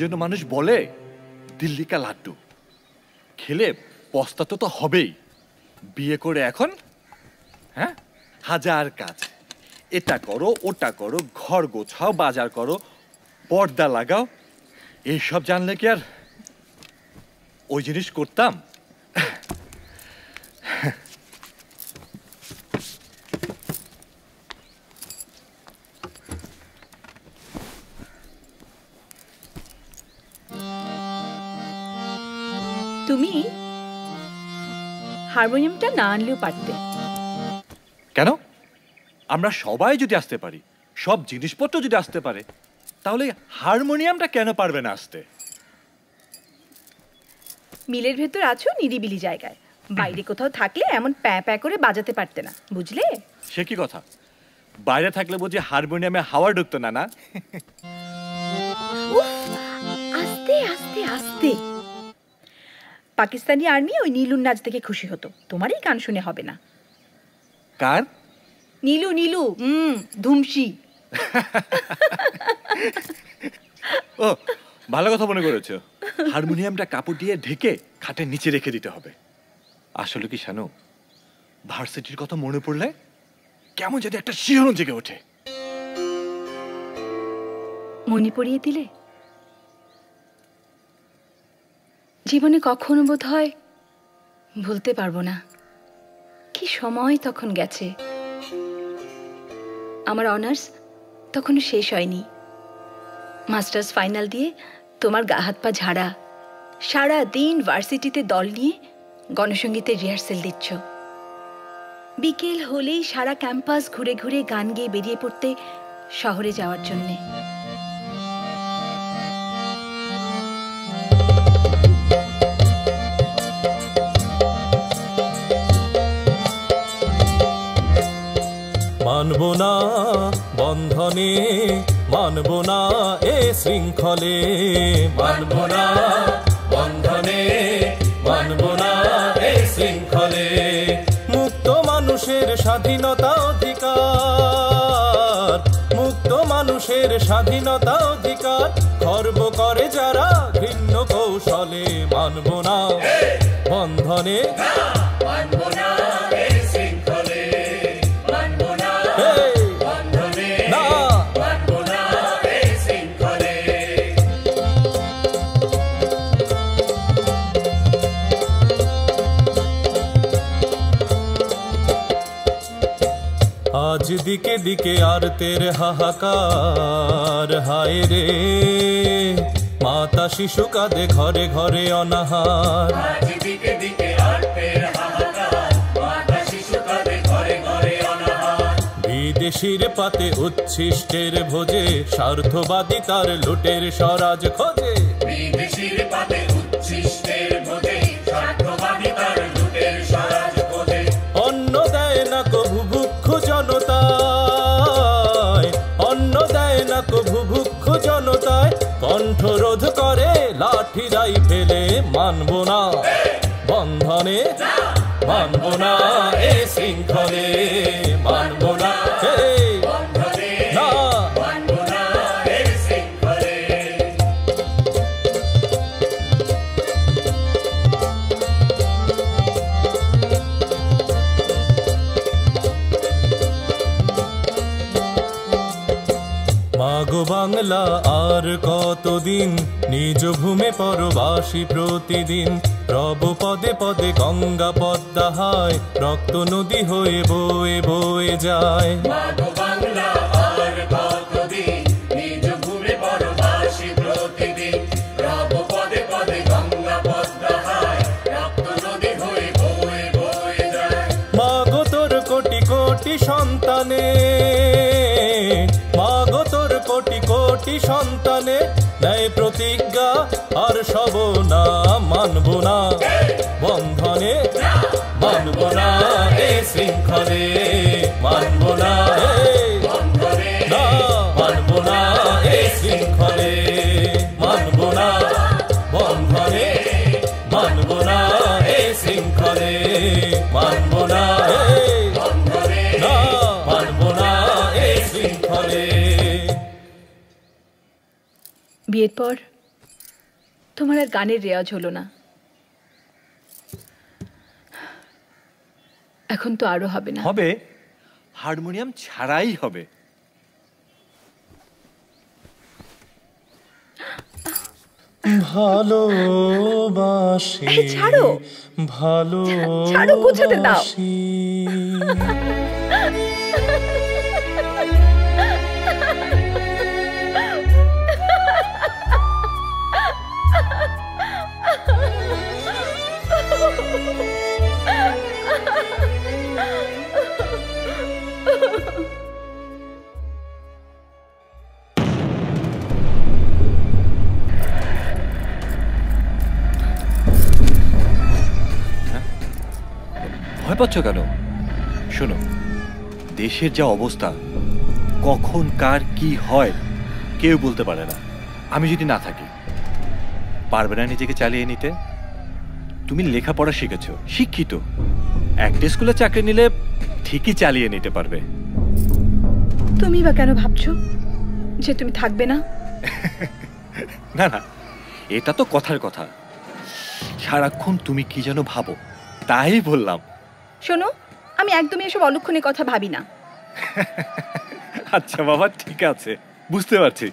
জন্য মানুষ বলে দিল্লি কা লাড্ডু, খেলে পস্তাতে তো হবেই। বিয়ে করে এখন হ্যাঁ হাজার কাজ, এটা করো ওটা করো, ঘর গোছাও, বাজার করো, পর্দা লাগাও। এইসব জানলে কি আর ওই জিনিস করতাম? তুমি হারমোনিয়ামটা না আনলেও পারতে। কেন? আমরা সবাই যদি আসতে পারি, সব জিনিসপত্র যদি আসতে পারে, তাহলে হারমোনিয়ামটা কেন পারবে না আসতে? মিলের ভেতর আছো নিরিবিলি জায়গায়, বাইরে কোথাও থাকলে এমন প্যাঁ প্যাঁ করে বাজাতে পারতে না, বুঝলে? সে কি কথা? বাইরে থাকলে বুঝি হারমোনিয়ামে হাওয়া ঢুকতো না? না আস্তে আস্তে আস্তে। পাকিস্তানি আর্মি ওই নীলুর নাচ দেখে খুশি হতো, তোমার এই গান শুনে হবে না। কার? নীলু নীলু, ধুমসি। ও ভালো কথা মনে করেছো। হারমোনিয়ামটা কাপড় দিয়ে ঢেকে খাটের নিচে রেখে দিতে হবে। আসলে কি শানু, ভার্সিটির কথা মনে পড়লে কেমন যদি একটা শিহরণ জেগে ওঠে। মনে পড়িয়ে দিলে জীবনে কখনো বোধ হয় ভুলতে পারবো না। কি সময় তখন গেছে। আমার অনার্স তখনো শেষ হয়নি। মাস্টার্স ফাইনাল দিয়ে তোমার গা হাত পা ঝাড়া, সারা দিন ভার্সিটিতে দল নিয়ে গণসঙ্গীতের রিহার্সেল দিচ্ছ। বিকেল হলেই সারা ক্যাম্পাস ঘুরে ঘুরে গান গেয়ে বেরিয়ে পড়তে শহরে যাওয়ার জন্যে। মানব না বন্ধনে, মানব না এ শৃঙ্খলে, মানব না বন্ধনে, মানব না এ শৃঙ্খলে। মুক্ত মানুষের স্বাধীনতা অধিকার, মুক্ত মানুষের স্বাধীনতা অধিকার খর্ব করে যারা ভিন্ন কৌশলে। মানব না বন্ধনে, মানব না এ শৃঙ্খলে, আজ দিকে দিকে আর তের হাহাকার, হায় রে মাতা শিশু কাঁদে ঘরে ঘরে অনাহার। আজ দিকে দিকে আর তের হাহাকার, মাতা শিশু কাঁদে ঘরে ঘরে অনাহার। বিদেশির পাতে উচ্ছিষ্টের ভোজে, স্বার্থবাদী তার লুটের স্বরাজ খোঁজে। বিদেশির পাতে উচ্ছিষ্টের ভোজে, স্বার্থবাদী তার লুটের স্বরাজ খোঁজে। অন্ন দেয় না কভু ভুক্ষু জনতায়, অন্ন দেয় না কভু ভুক্ষু জনতায় কণ্ঠরোধ করে লাঠি রাইফেলে। মানব না বন্ধনে, মানব না এ শৃঙ্খলে, মানব না বন্ধনে, না মানব না এ শৃঙ্খলে। মাগো বাংলা আর কতদিন নিজ ভূমে পরবাসী প্রতিদিন। রব পদে পদে গঙ্গা পদ্মা হায়, রক্ত নদী হয়ে বয়ে বয়ে যায়। মাগো বাংলা আর কতদিন নিজ ভূমে পরবাসী প্রতিদিন। রব পদে পদে গঙ্গা পদ্মা হায়, রক্ত নদী হয়ে বয়ে বয়ে যায়। মাগো তোর কোটি কোটি সন্তানে, মাগো তোর কোটি কোটি সন্তানে ন্যায় প্রতিজ্ঞা আর সব না। মানব না বন্ধনে, মানব না এ শৃঙ্খলে, মানব না বন্ধনে, না মানব না এ শৃঙ্খলে, মানব না বন্ধনে, মানব না এ শৃঙ্খলে, মানব না বন্ধনে, না মানব না এ শৃঙ্খলে। বিয়ের পর তোমার আর গানের রেওয়াজ হলো না, এখন তো আরো হবে না। হবে, হারমোনিয়াম ছাড়াই হবে। ভালোবাসি ছাড়ো, ছাড়ো, বুঝাতে দাও। ভালোবাসি ভয় পাচ্ছ কেন? শোনো, দেশের যা অবস্থা, কখন কার কি হয় কেউ বলতে পারে না। আমি যদি না থাকি, পারবে না নিজেকে চালিয়ে নিতে। তুমি লেখাপড়া শিখেছ, শিক্ষিত, একটা স্কুলে চাকরি নিলে ঠিকই চালিয়ে নিতে পারবে। তুমি বা কেন ভাবছো যে তুমি থাকবে না? না না, এটা তো কথার কথা। সারাক্ষণ তুমি কি যেন ভাবো, তাই বললাম। শোনো, আমি একদমই এসব অলক্ষণের কথা ভাবি না। আচ্ছা বাবা, ঠিক আছে, বুঝতে পারছি।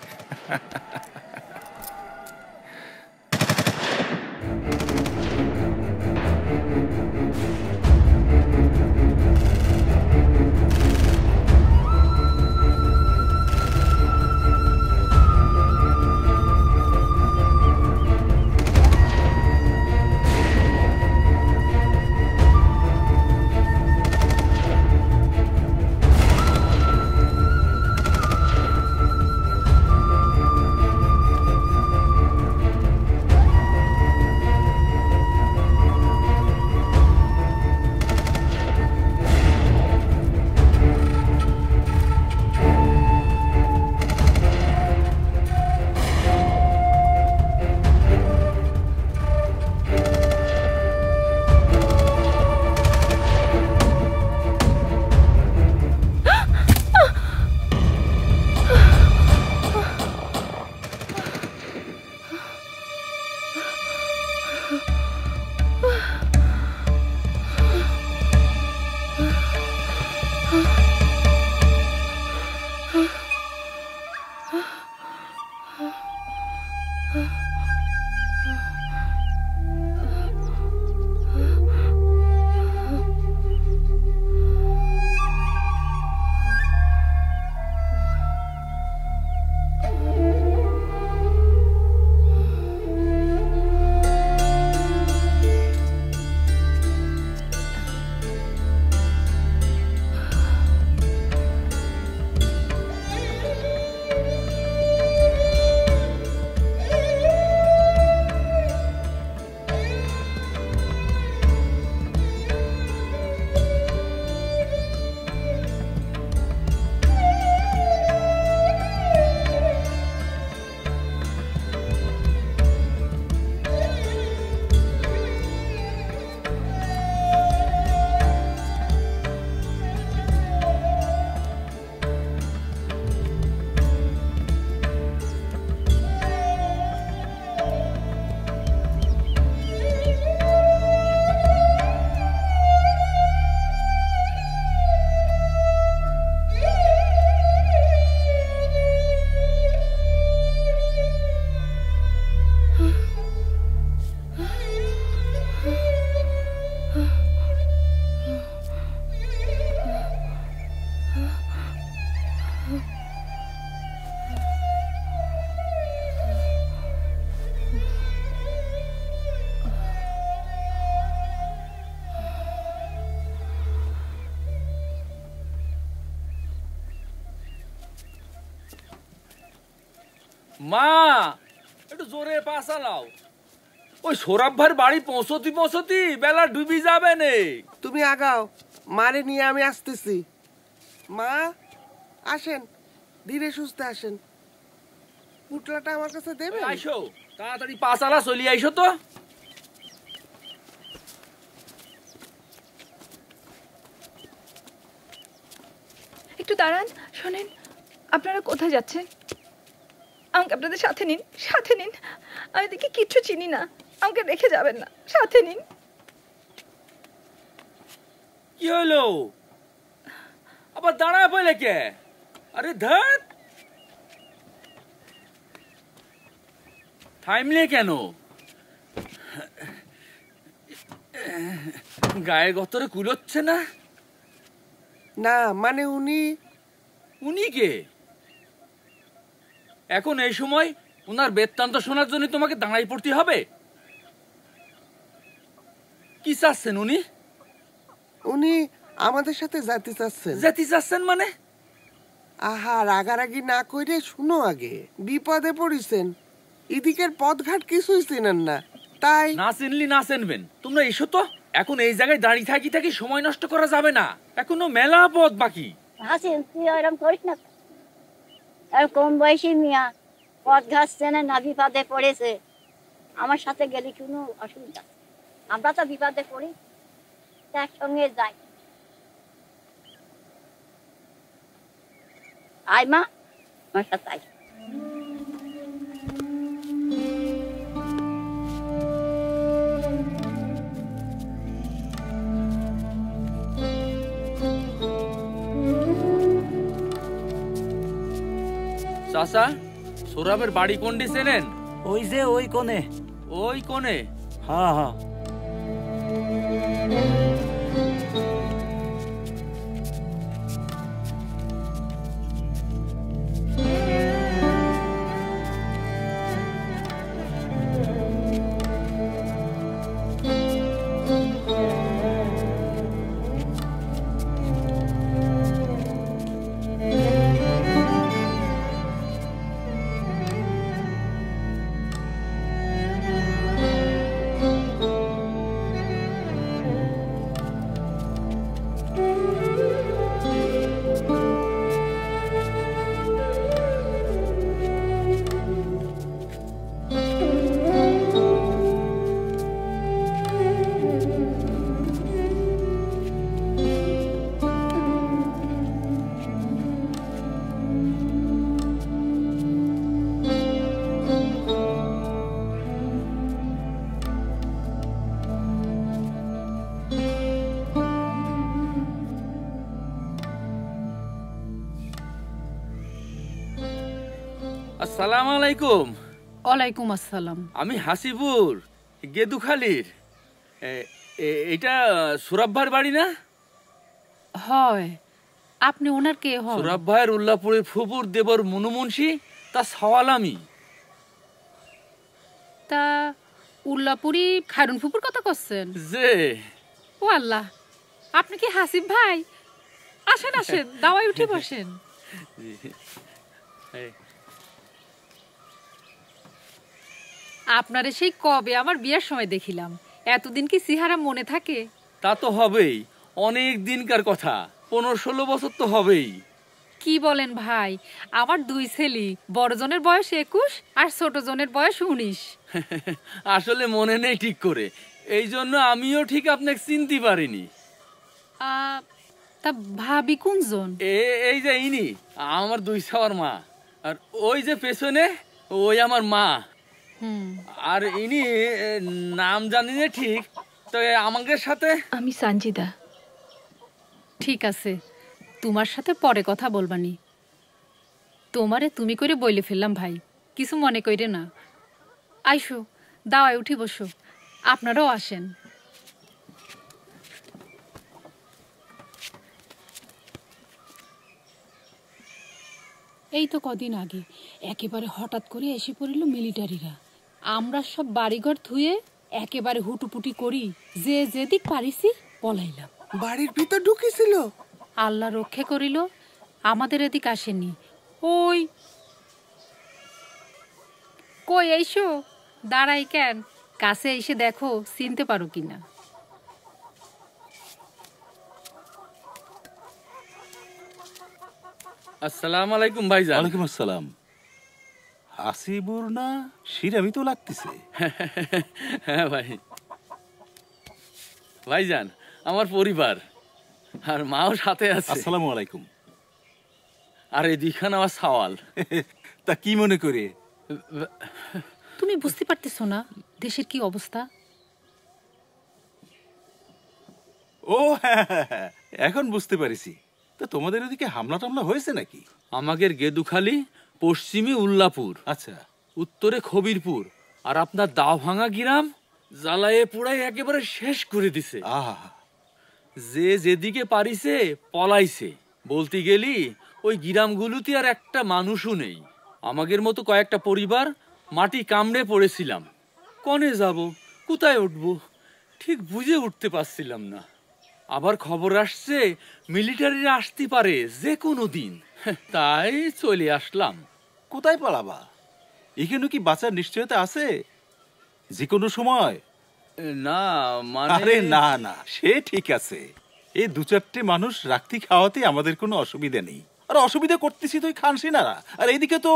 মা, একটু জোরে পা চালাও। ওই সৌরভ ভাইয়ের বাড়ি পৌঁছতি বেলা ডুবি যাবে নে। তুমি আগাও, মারে নিয়ে আমি আসতেছি। মা আসেন, ধীরে সুস্থে আসেন। পুটলাটা আমার কাছে দেবে। আইসো, তাড়াতাড়ি পা চালা, চলি আইসো তো। একটু দাঁড়ান, শোনেন, আপনারা কোথায় যাচ্ছেন? আমাকে আপনাদের সাথে নিন, সাথে নিন। আমি দেখি কিচ্ছু চিনি না, আমাকে রেখে যাবেন না, সাথে নিন। কি হলো আবার দাঁড়ায় পড়লে কে? আরে ধর, থামলে কেন? গায়ে গতরে কুলোচ্ছে না? না মানে উনি কে? এখন এই সময় উনার বেত্তান্ত শোনার জন্য তোমাকে দাঁড়াই পড়তে হবে? কি চাচ্ছেন উনি? উনি আমাদের সাথে যেতে চাচ্ছেন। যেতে চাচ্ছেন মানে? আহা, রাগারাগি না কইরে শুনো আগে। বিপদে পড়িছেন, এদিকের পথঘাট কিছুই চেনেন না, তাই। না চিনলি না চিনবেন, তোমরা এসো তো। এখন এই জায়গায় দাঁড়িয়ে থাকি থাকি সময় নষ্ট করা যাবে না, এখনো মেলা পথ বাকি। হাসিন, তুই এরকম করিস না। আর কম বয়সী মিয়া, পথ ঘাট চেনে না, বিপদে পড়েছে। আমার সাথে গেলে কোনো অসুবিধা, আমরা তো বিপদে পড়ি, একসঙ্গে যাই। আয় মা, আমার সাথে আয়। চাচা, সৌরভের বাড়ি কোনটি চেনেন? ওই যে ওই কোণে। ওই কোণে? হ্যাঁ হ্যাঁ। আসসালামু আলাইকুম। ওয়ালাইকুম আসসালাম। আমি হাসিপুর গেদুখালির। এটা সৌরভ ভাইয়ের বাড়ি না? হয়, আপনি ওনার কে হন? সৌরভ ভাইয়ের উল্লাপুরের ফুপুর দেবর মনুমুন্সি, তা সওয়াল আমি। তা উল্লাপুরি খায়রুন ফুপুর কথা করছেন? যে ও আল্লাহ, আপনি কি হাসিব ভাই? আসেন আসেন, দাওয়ায় উঠে বসেন। আপনারে সেই কবে আমার বিয়ের সময় দেখিলাম, এতদিন কি সিহারা মনে থাকে? তা তো হবেই, অনেক দিনকার কথা, 15-16 বছর তো হবেই। কি বলেন ভাই, আমার দুই ছেলে, বড় জনের বয়স 21 আর ছোট জনের বয়স 19। আসলে মনে নেই ঠিক করে, এই জন্য আমিও ঠিক আপনাকে চিনতে পারিনি। তা ভাবি কোনজন? এই যে ইনি আমার দুই ছাওয়ার মা, আর ওই যে পেছনে ওই আমার মা। আর ইনি নাম জানি না ঠিক, তো আমাদের সাথে। আমি সঞ্জিদা। ঠিক আছে, তোমার সাথে পরে কথা বলবানি। তোমারে তুমি করে বইলে ফেললাম ভাই, কিছু মনে কইরে না। আইসো, দাওয়ায় উঠি বসো, আপনারাও আসেন। এই তো কদিন আগে একেবারে হঠাৎ করে এসে পড়িল মিলিটারিরা। আমরা সব বাড়িঘর থুয়ে একেবারে হুটুপুটি করি, যে যেদিক পারিছি পলাইলাম। বাড়ির ভিতর ঢুকেছিল? আল্লাহ রক্ষে করিল, আমাদের এদিক আসেনি। ওই কই আইসো, দাঁড়াই কেন, কাছে এসে দেখো চিনতে পারো কিনা। আসসালামু আলাইকুম ভাইজান। ওয়ালাইকুম আসসালাম। হাসিবুর না শিরামি তো লাগতেছে। হ্যাঁ ভাই, ভাইজান আমার পরিবার আর মাও সাথে আছে। আসসালামু আলাইকুম। আর এই দুইখান আমার সওয়াল। তা কি মনে করে? তুমি বুঝতে পারতেছো না দেশের কি অবস্থা? ও হ্যাঁ হ্যাঁ, হ্যাঁ, এখন বুঝতে পারিছি। তো তোমাদের ওদিকে হামলা টামলা হয়েছে নাকি? আমাদের গেদুখালি, পশ্চিমে উল্লাপুর, আচ্ছা, উত্তরে খবিরপুর, আর আপনার দাও ভাঙা গ্রাম জ্বালায়ে পুড়াই একেবারে শেষ করে দিছে। আহা, যে যেদিকে পারিছে পলাইছে। বলতে গেলি ওই গ্রামগুলোতে আর একটা মানুষও নেই। আমাদের মতো কয়েকটা পরিবার মাটি কামড়ে পড়েছিলাম। কনে যাব, কোথায় উঠব, ঠিক বুঝে উঠতে পারছিলাম না। আবার খবর আসছে মিলিটারিরা আসতে পারে যে কোনো দিন, তাই চলে আসলাম। কোথায় পালাবা? এখানে কি বাঁচার নিশ্চয়তা আছে যে কোনো সময়? না মানে আরে না না, সে ঠিক আছে। এই দু চারটে মানুষ রাখতে খাওয়াতে আমাদের কোনো অসুবিধা নেই। আর অসুবিধা করতেছি তো খানসিনারা। আর এইদিকে তো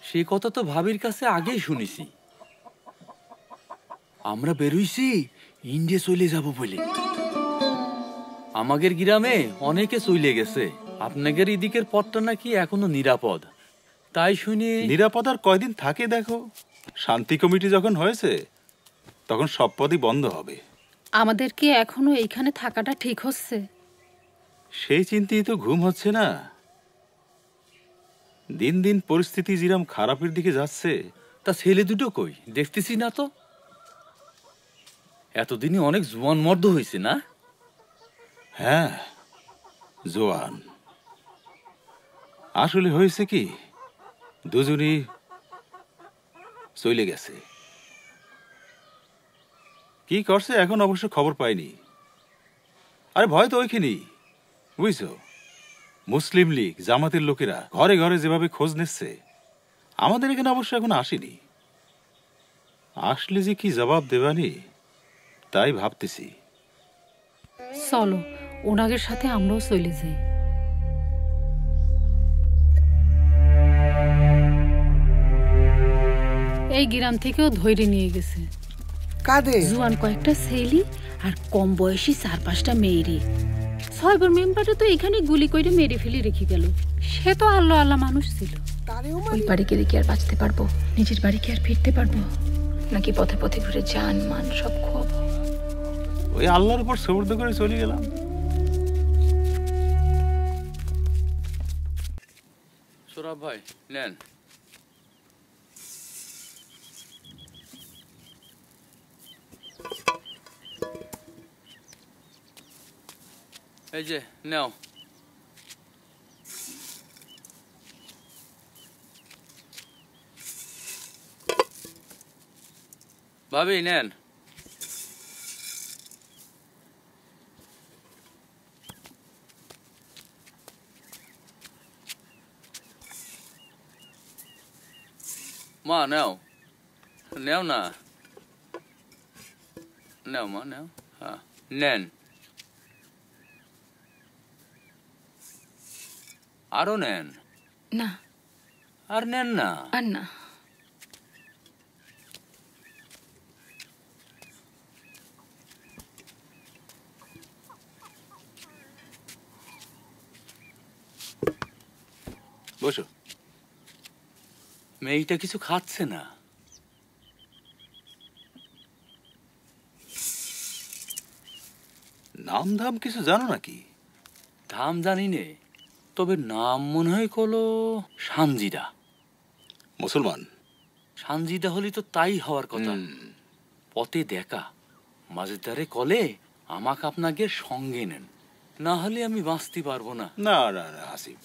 সে কথা তো ভাবির কাছে আগেই শুনেছি। আমরা বেরোইছি ইন্ডিয়া চলে যাব বলে। আমাদের গ্রামে অনেকে চলে গেছে। আপনাদের এদিকের পথটা নাকি এখনো নিরাপদ, তাই শুনি। নিরাপদ আর কয়দিন থাকে দেখো। শান্তি কমিটি যখন হয়েছে তখন সব পদই বন্ধ হবে। আমাদের কি এখনো এইখানে থাকাটা ঠিক হচ্ছে? সেই চিন্তাই তো ঘুম হচ্ছে না। দিন দিন পরিস্থিতি যেরকম খারাপের দিকে যাচ্ছে। তা ছেলে দুটো কই, দেখতেছি না তো। এতদিনে অনেক জোয়ান মর্দ হয়েছে না? হ্যাঁ, জোয়ান। আসলে হয়েছে কি, দুজনই চলে গেছে। কি করছে এখন অবশ্য খবর পাইনি। আরে ভয় তো ওইখানেই, বুঝছো। মুসলিম লীগ, জামাতের লোকেরা ঘরে ঘরে যেভাবে খোঁজ নিচ্ছে, আমাদের এখানে অবশ্য এখন আসেনি। আসলে যে কি জবাব দেবানি তাই ভাবতেছি। চলো ওনাদের সাথে আমরাও চলে যাই। এই গ্রাম থেকেও ধৈর্য নিয়ে গেছে কাঁদে জুয়ান কয়েকটা ছেলি আর কম বয়সী 4-5টা মেয়েরই। 6 মেম্বারটা তো এখানে গুলি করে মেরে ফেলে রেখে গেল। সে তো আল্লাহ আল্লাহ মানুষ ছিল। তারেও ওই বাড়ি গেলে কি আর বাঁচতে পারবো? নিজের বাড়ি কি আর ফিরতে পারবো? নাকি পথে পথে ঘুরে জান মান সব খোয়াবো? ওই আল্লাহর উপর সবর্দ করে চলে গেলাম। সোরাব ভাই নেন। এই যে নাও। ভাবি নেন। মা নাও, নেও না, নাও মা নাও। হ্যাঁ নেন। আরো নেন। না আর নেন না। আর না। বসো। মেয়েটা কিছু খাচ্ছে না। নাম ধাম কিছু জানো নাকি? ধাম জানি নে, তবে নাম মনে হয় কলো সানজিদা। মুসলমান? সানজিদা হলি তো তাই হওয়ার কথা। পথে দেখা, মাঝে ধারে কলে আমাকে আপনাকে সঙ্গে নেন, না হলে আমি বাঁচতে পারবো না। না না না আসিফ,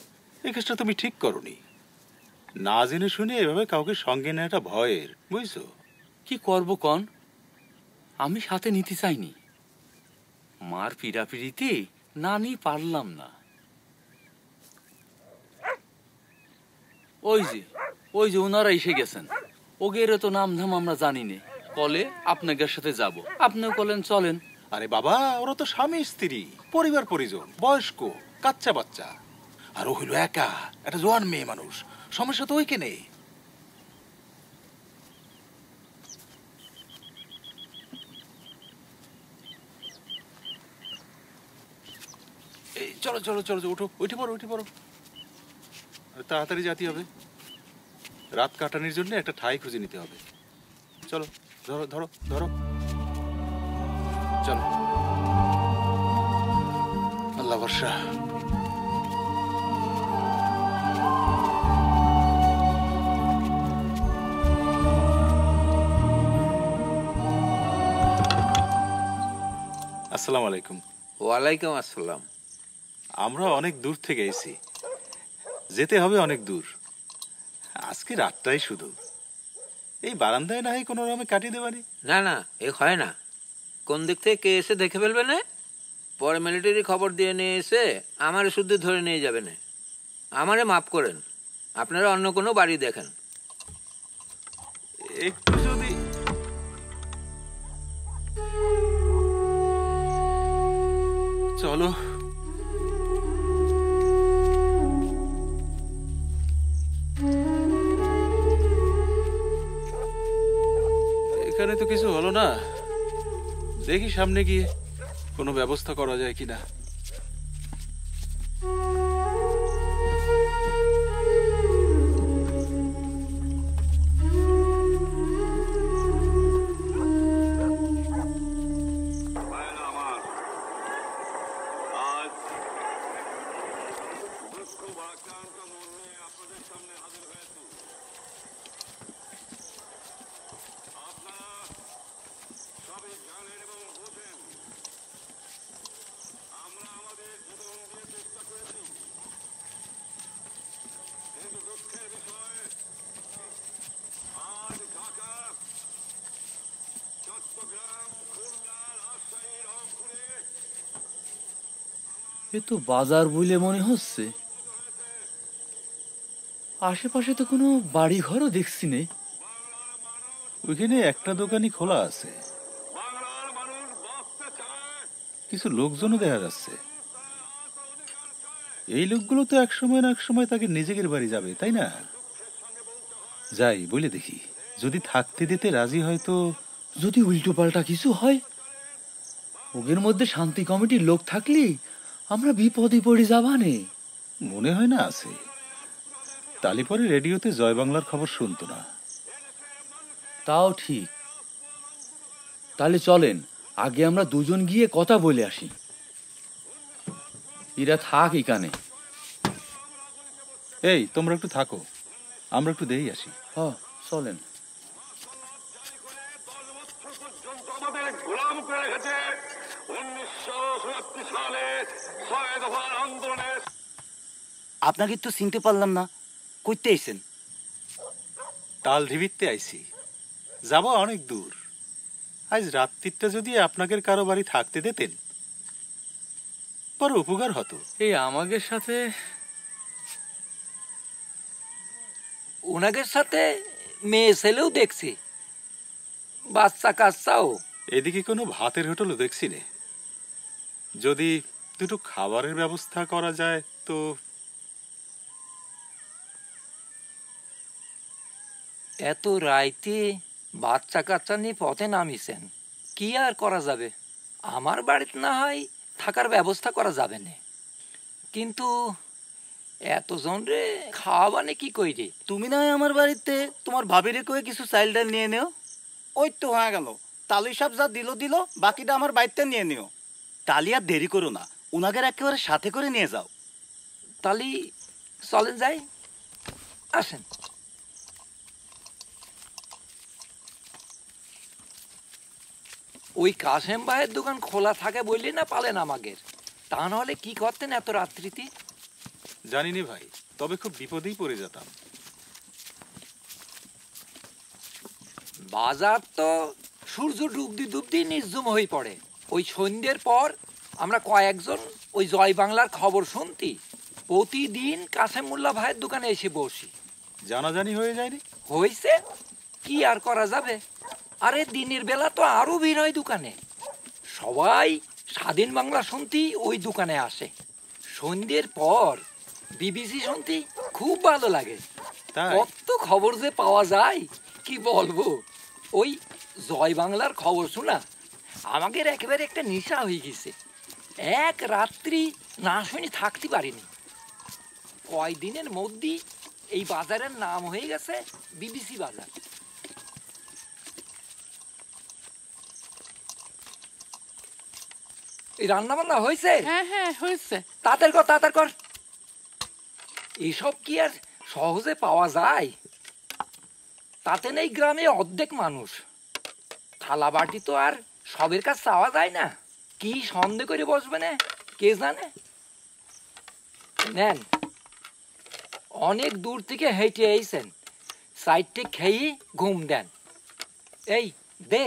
এই কাজটা তুমি ঠিক করনি। না জেনে শুনে এভাবে কাউকে সঙ্গে নেওয়াটা ভয়ের, বুঝছো। কি করব কন, আমি সাথে নিতে চাইনি। মার পিড়াপিড়িতে না নিয়ে পারলাম না। ওই যে ওনারা এসে গেছেন। ওগেরও তো নাম ধাম আমরা জানি নে, কলে আপনাদের সাথে যাব, আপনিও কলেন চলেন। আরে বাবা, ওরা তো স্বামী স্ত্রী, পরিবার পরিজন, বয়স্ক, কাচ্চা বাচ্চা। আর ও হইল একা, একটা জোয়ান মেয়ে মানুষ। সমস্যা তো ওইখানে। এই চলো চলো চলো, উঠো, উঠে পড়ো উঠে পড়ো। তাড়াতাড়ি যেতে হবে, রাত কাটানোর জন্য একটা ঠাই খুঁজে নিতে হবে। চলো, ধরো ধরো ধরো, চলো। আল্লাহ ভরসা। আসসালামু আলাইকুম। ওয়ালাইকুম আসসালাম। আমরা অনেক দূর থেকে এসেছি, যেতে হবে অনেক দূর। আজকে রাতটাই শুধু এই বারান্দায় না হয় কোনো রকমে কাটিয়ে দেবানি। না না, এ হয় না। কোন দিক থেকে কে এসে দেখে ফেলবে না, পরে মিলিটারি খবর দিয়ে নিয়ে এসে আমার শুদ্ধ ধরে নিয়ে যাবে না। আমারে মাফ করেন, আপনারা অন্য কোনো বাড়ি দেখেন। একটু যদি চলো। এখানে তো কিছু হলো না, দেখি সামনে গিয়ে কোনো ব্যবস্থা করা যায় কিনা। এ তো বাজার বলে মনে হচ্ছে, আশেপাশে তো কোনো বাড়ি ঘরও দেখছি নে। ওইখানে একটা দোকানই খোলা আছে, কিছু লোকজনও দেখা যাচ্ছে। এই লোকগুলো তো এক সময় না এক সময় তাকে নিজেদের বাড়ি যাবে, তাই না? যাই বলে দেখি, যদি থাকতে দিতে রাজি হয় তো। যদি উল্টো পাল্টা কিছু হয়, ওদের মধ্যে শান্তি কমিটির লোক থাকলে আমরা বিপদে পড়ে যাবানে। মনে হয় না আছে, তালি পরে রেডিওতে জয় বাংলার খবর শুনতো না। তাও ঠিক। তাহলে চলেন আগে আমরা দুজন গিয়ে কথা বলে আসি। এরা থাক এখানে। এই তোমরা একটু থাকো, আমরা একটু দেই আসি। হ্যাঁ চলেন। আপনাকে তো চিনতে পারলাম না, কইতে আইছেন? তাল ঢিবিতে আইছি, যাব অনেক দূর। আজ রাত্রিটা যদি আপনাদের কারো বাড়ি থাকতে দিতেন বড় উপকার হতো। এই আমাদের সাথে ওনাদের সাথে মেয়ে ছেলেও দেখছি, বাচ্চা কাচ্চাও। এদিকে কোনো ভাতের হোটেলও দেখছি নে। যদি দুটো খাবারের ব্যবস্থা করা যায় তো। এত রাইতে বাচ্চা কাচ্চা নিয়ে পথে নামিছেন, কি আর করা যাবে? আমার বাড়িতে না হয় থাকার ব্যবস্থা করা যাবে না, কিন্তু এতজন রে খাওয়াবানে কি কইরে? তুমি না হয় আমার বাড়িতে তোমার ভাবিরে কয়ে কিছু চাইল ডাল নিয়ে নেও। ওই তো হয়ে গেল, তালু সাহেব যা দিল দিল, বাকিটা আমার বাড়িতে নিয়ে নিও। তালি আর দেরি করো না, উনাকে একেবারে সাথে করে নিয়ে যাও। তালি চলেন যাই, আসেন। ওই কাশেম ভাইয়ের দোকান খোলা থাকে বললি না পালেন আমাদের, তা নাহলে কি করতেন এত রাত্রিতে? জানিনি ভাই, তবে খুব বিপদেই পড়ে যেতাম। বাজার তো সূর্য ডুবদি ডুবদি নির্জুম হয়ে পড়ে। ওই সন্ধ্যের পর আমরা কয়েকজন ওই জয় বাংলার খবর শুনতি প্রতিদিন কাশেম মোল্লা ভাইয়ের দোকানে এসে বসি। জানাজানি হয়ে যায়নি? হয়েছে, কি আর করা যাবে? আরে দিনের বেলা তো আরো ভিড় হয় দোকানে, সবাই স্বাধীন বাংলা শুনতি ওই দোকানে আসে। সন্ধ্যের পর বিবিসি শুনতি খুব ভালো লাগে। কত খবর যে পাওয়া যায় কি বলবো। ওই জয় বাংলার খবর শোনা আমাদের একেবারে একটা নেশা হয়ে গেছে। এক রাত্রি না শুনে থাকতে পারিনি। কয়দিনের মধ্যেই এই বাজারের নাম হয়ে গেছে বিবিসি বাজার। এই রান্না বান্না হয়েছে? হ্যাঁ হ্যাঁ হয়েছে। তাড়াতাড়ি কর, তাড়াতাড়ি কর। এসব কি আর সহজে পাওয়া যায়? তাতে নেই গ্রামে অর্ধেক মানুষ। থালা বাটি তো আর সবের কাছে চাওয়া যায় না। কি সন্দেহ করে বসবে না কে জানে। নেন, অনেক দূর থেকে হেঁটে আইছেন, সাইডে খেয়ে ঘুম দেন। এই দে,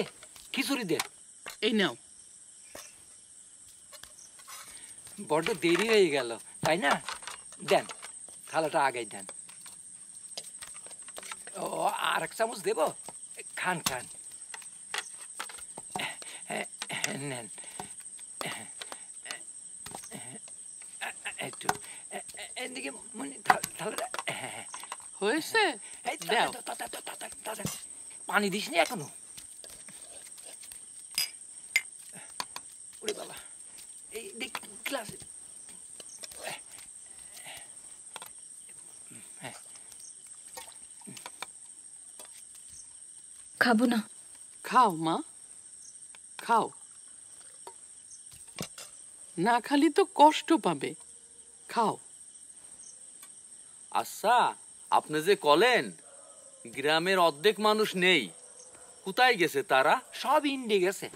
খিচুড়ি দে। এই নাও। বড্ড দেরি হয়ে গেল তাই না? দেন, থালাটা আগে দেন। ও, আর এক চামচ দেব? খান খান, নেন একটু এদিকে থালাটা হয়েছে। পানি দিস নি এখনো? ওরে বাবা, এই দেখ গ্লাস। খাবো না। খাও মা, খাও। না খালি তো কষ্ট পাবে, খাও। আচ্ছা, আপনি যে কলেন গ্রামের অর্ধেক মানুষ নেই, কোথায় গেছে তারা? সব ইন্ডিয়া গেছে।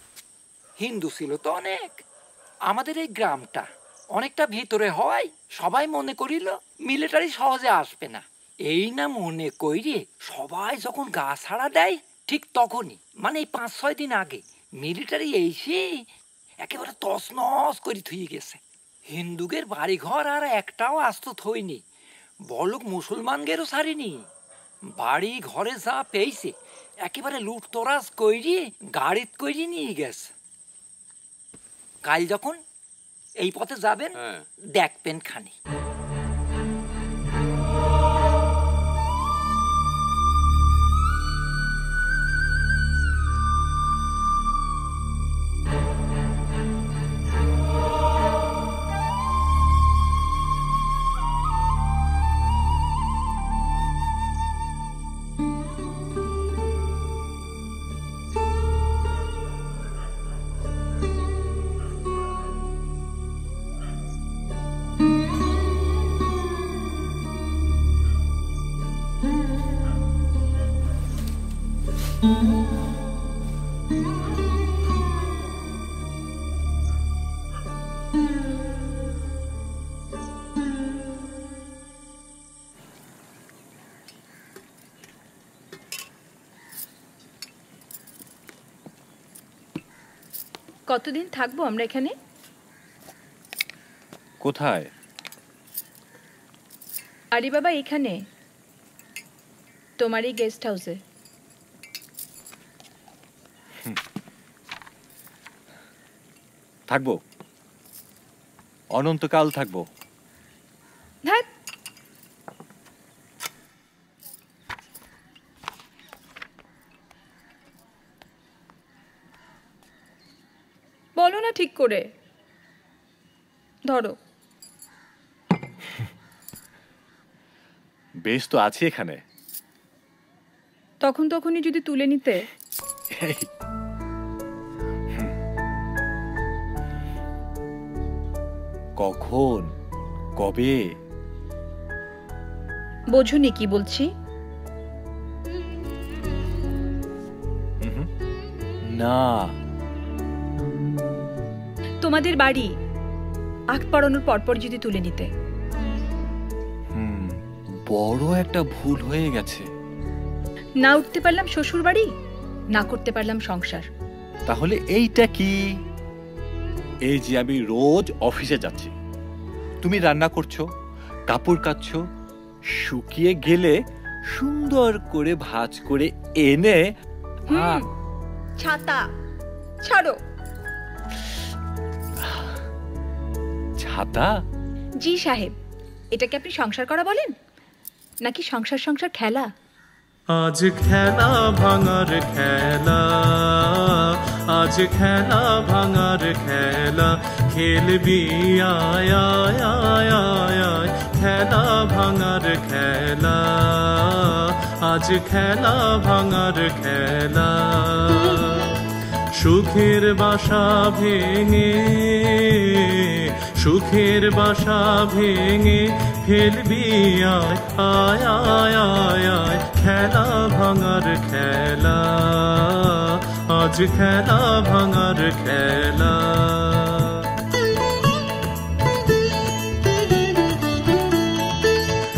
হিন্দু ছিল তো অনেক। আমাদের এই গ্রামটা অনেকটা ভিতরে হওয়ায় সবাই মনে করিল মিলিটারি সহজে আসবে না। এই না মনে কইরে সবাই যখন গা ছাড়া দেয়, ঠিক তখনই মানে এই 5-6 দিন আগে মিলিটারি এসে একেবারে তছনছ করে থুয়ে গেছে। হিন্দুদের বাড়ি ঘর আর একটাও আস্ত থইনি, বলক মুসলমানদেরও ছাড়িনি। বাড়ি ঘরে যা পেয়েছে একেবারে লুটতরাজ কইরি গাড়িত কইরি নিয়ে গেছে। কাল যখন এই পথে যাবেন দেখবেন খানি। কতদিন থাকবো আমরা এখানে? কোথায়? আরে বাবা, এখানে তোমার এই গেস্ট হাউসে। থাকবো, অনন্তকাল থাকবো। ধ্যাৎ, বলো না ঠিক করে। ধরো। বেশ তো আছি এখানে। তখনই যদি তুলে নিতে। কখন, কবে? বোঝোনি কি বলছি? না, তোমাদের বাড়ি আখ পড়ানোর পরপর যদি তুলে নিতে। বড় একটা ভুল হয়ে গেছে। না উঠতে পারলাম শ্বশুর বাড়ি, না করতে পারলাম সংসার। তাহলে এইটা কি? এই যে আমি রোজ অফিসে যাচ্ছি, তুমি রান্না করছো, কাপড় কাচ্ছো, শুকিয়ে গেলে সুন্দর করে ভাঁজ করে এনে। ছাতা ছাড়ো। ছাতা? জি সাহেব, এটাকে আপনি সংসার করা বলেন নাকি সংসার সংসার খেলা? আজ খেলা ভাঙার খেলা, আজ খেলা ভাঙার খেলা, খেলবি আয় আয় আয় আয় আয়, খেলা ভাঙার খেলা, আজ খেলা ভাঙার খেলা। সুখের বাসা ভেঙে সুখের বাসা ভেঙে ফেলবি আয় আয় আয় আয় আয় খেলা ভাঙার খেলা আজ খেলা ভাঙার খেলা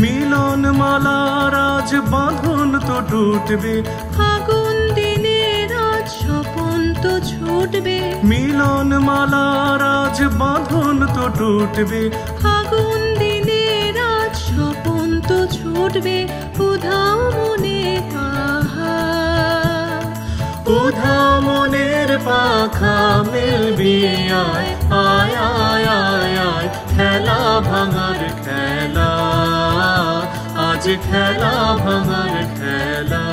মিলন মালার আজ বাঁধন তো টুটবে ফাগুন দিনের আজ স্বপন তো ছুটবে মিলন মালার আজ বাঁধন তো টুটবে ফাগুন দিনের আজ স্বপন তো ছুটবে উধাও মনে পাহা উধাও মনের পাখা মেলবি আয় আয় আয় আয় আয় খেলা ভাঙার খেলা আজ খেলা ভাঙার খেলা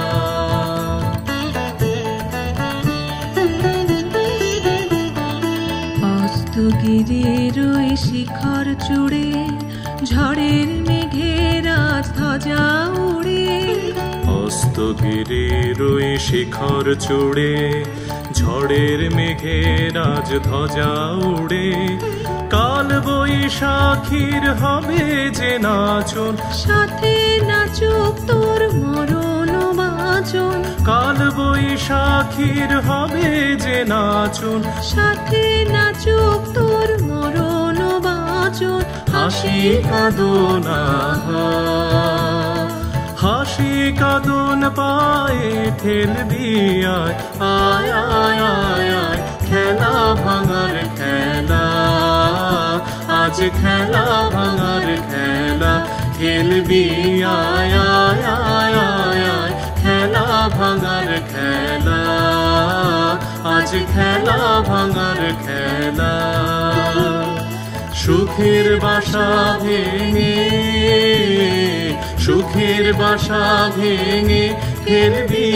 অস্তগিরির ওই শিখর চূড়ে ঝড়ের মেঘের আজ ধ্বজা উড়ে অস্তগিরির ওই শিখর চূড়ে ঝড়ের মেঘের আজ ধ্বজা উড়ে কাল বৈশাখীর হবে যে নাচন সাথে নাচুক তোর মরণ বাঁচন কাল বৈশাখীর হবে যে নাচন সাথে নাচুক তোর মরণ বাঁচন হাসি কাঁদনা হাসি কাঁদন পায়ে ঠেলবি আয় আয় আয় আয় আয় খেলা ভাঙার খেলা আজ খেলা ভাঙার খেলা খেলবি আয় আয় আয় আয় আয় খেলা ভাঙার খেলা আজ খেলা ভাঙার খেলা সুখের বাসা ভেঙে সুখের বাসা ভেঙে ফেলবি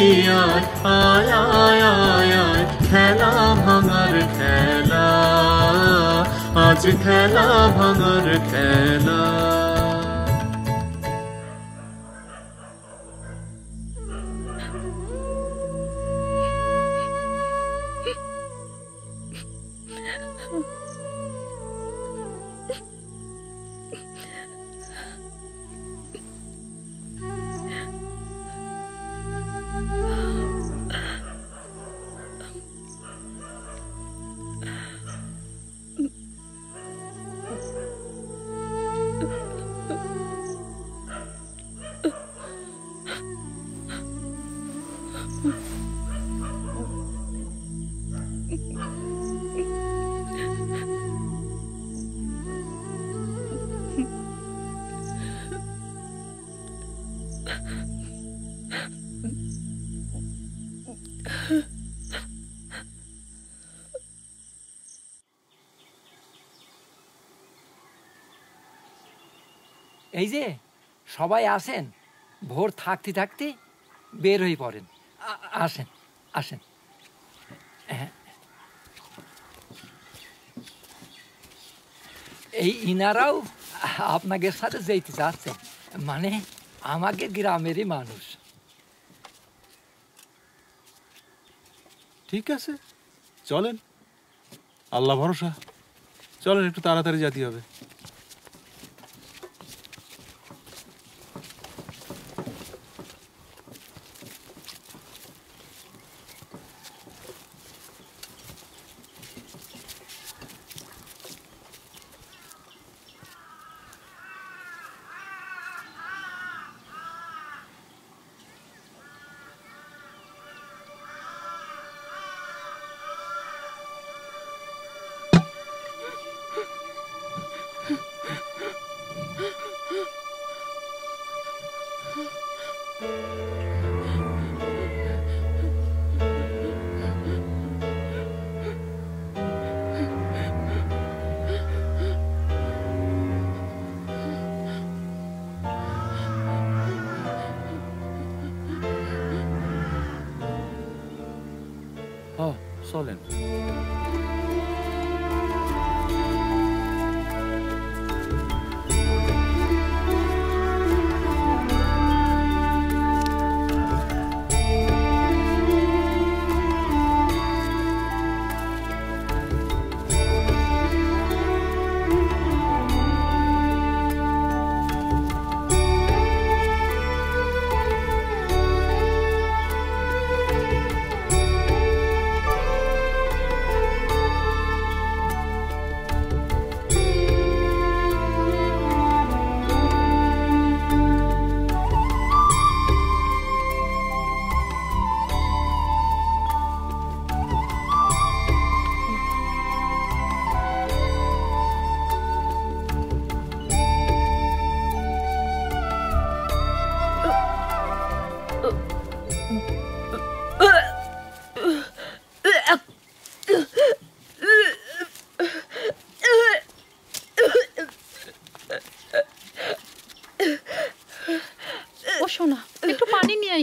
আয় আয় আয় আয় আয় খেলা ভাঙার খেলা আজ খেলা ভাঙার খেলা এই যে সবাই আসেন, ভোর থাকতে থাকতে বের হয়ে পড়েন। আসেন আসেন। এই ইনারাও আপনাদের সাথে যেতে চাচ্ছেন, মানে আমাকে গ্রামেরই মানুষ। ঠিক আছে, চলেন, আল্লাহ ভরসা। চলেন, একটু তাড়াতাড়ি যেতে হবে। চলেন।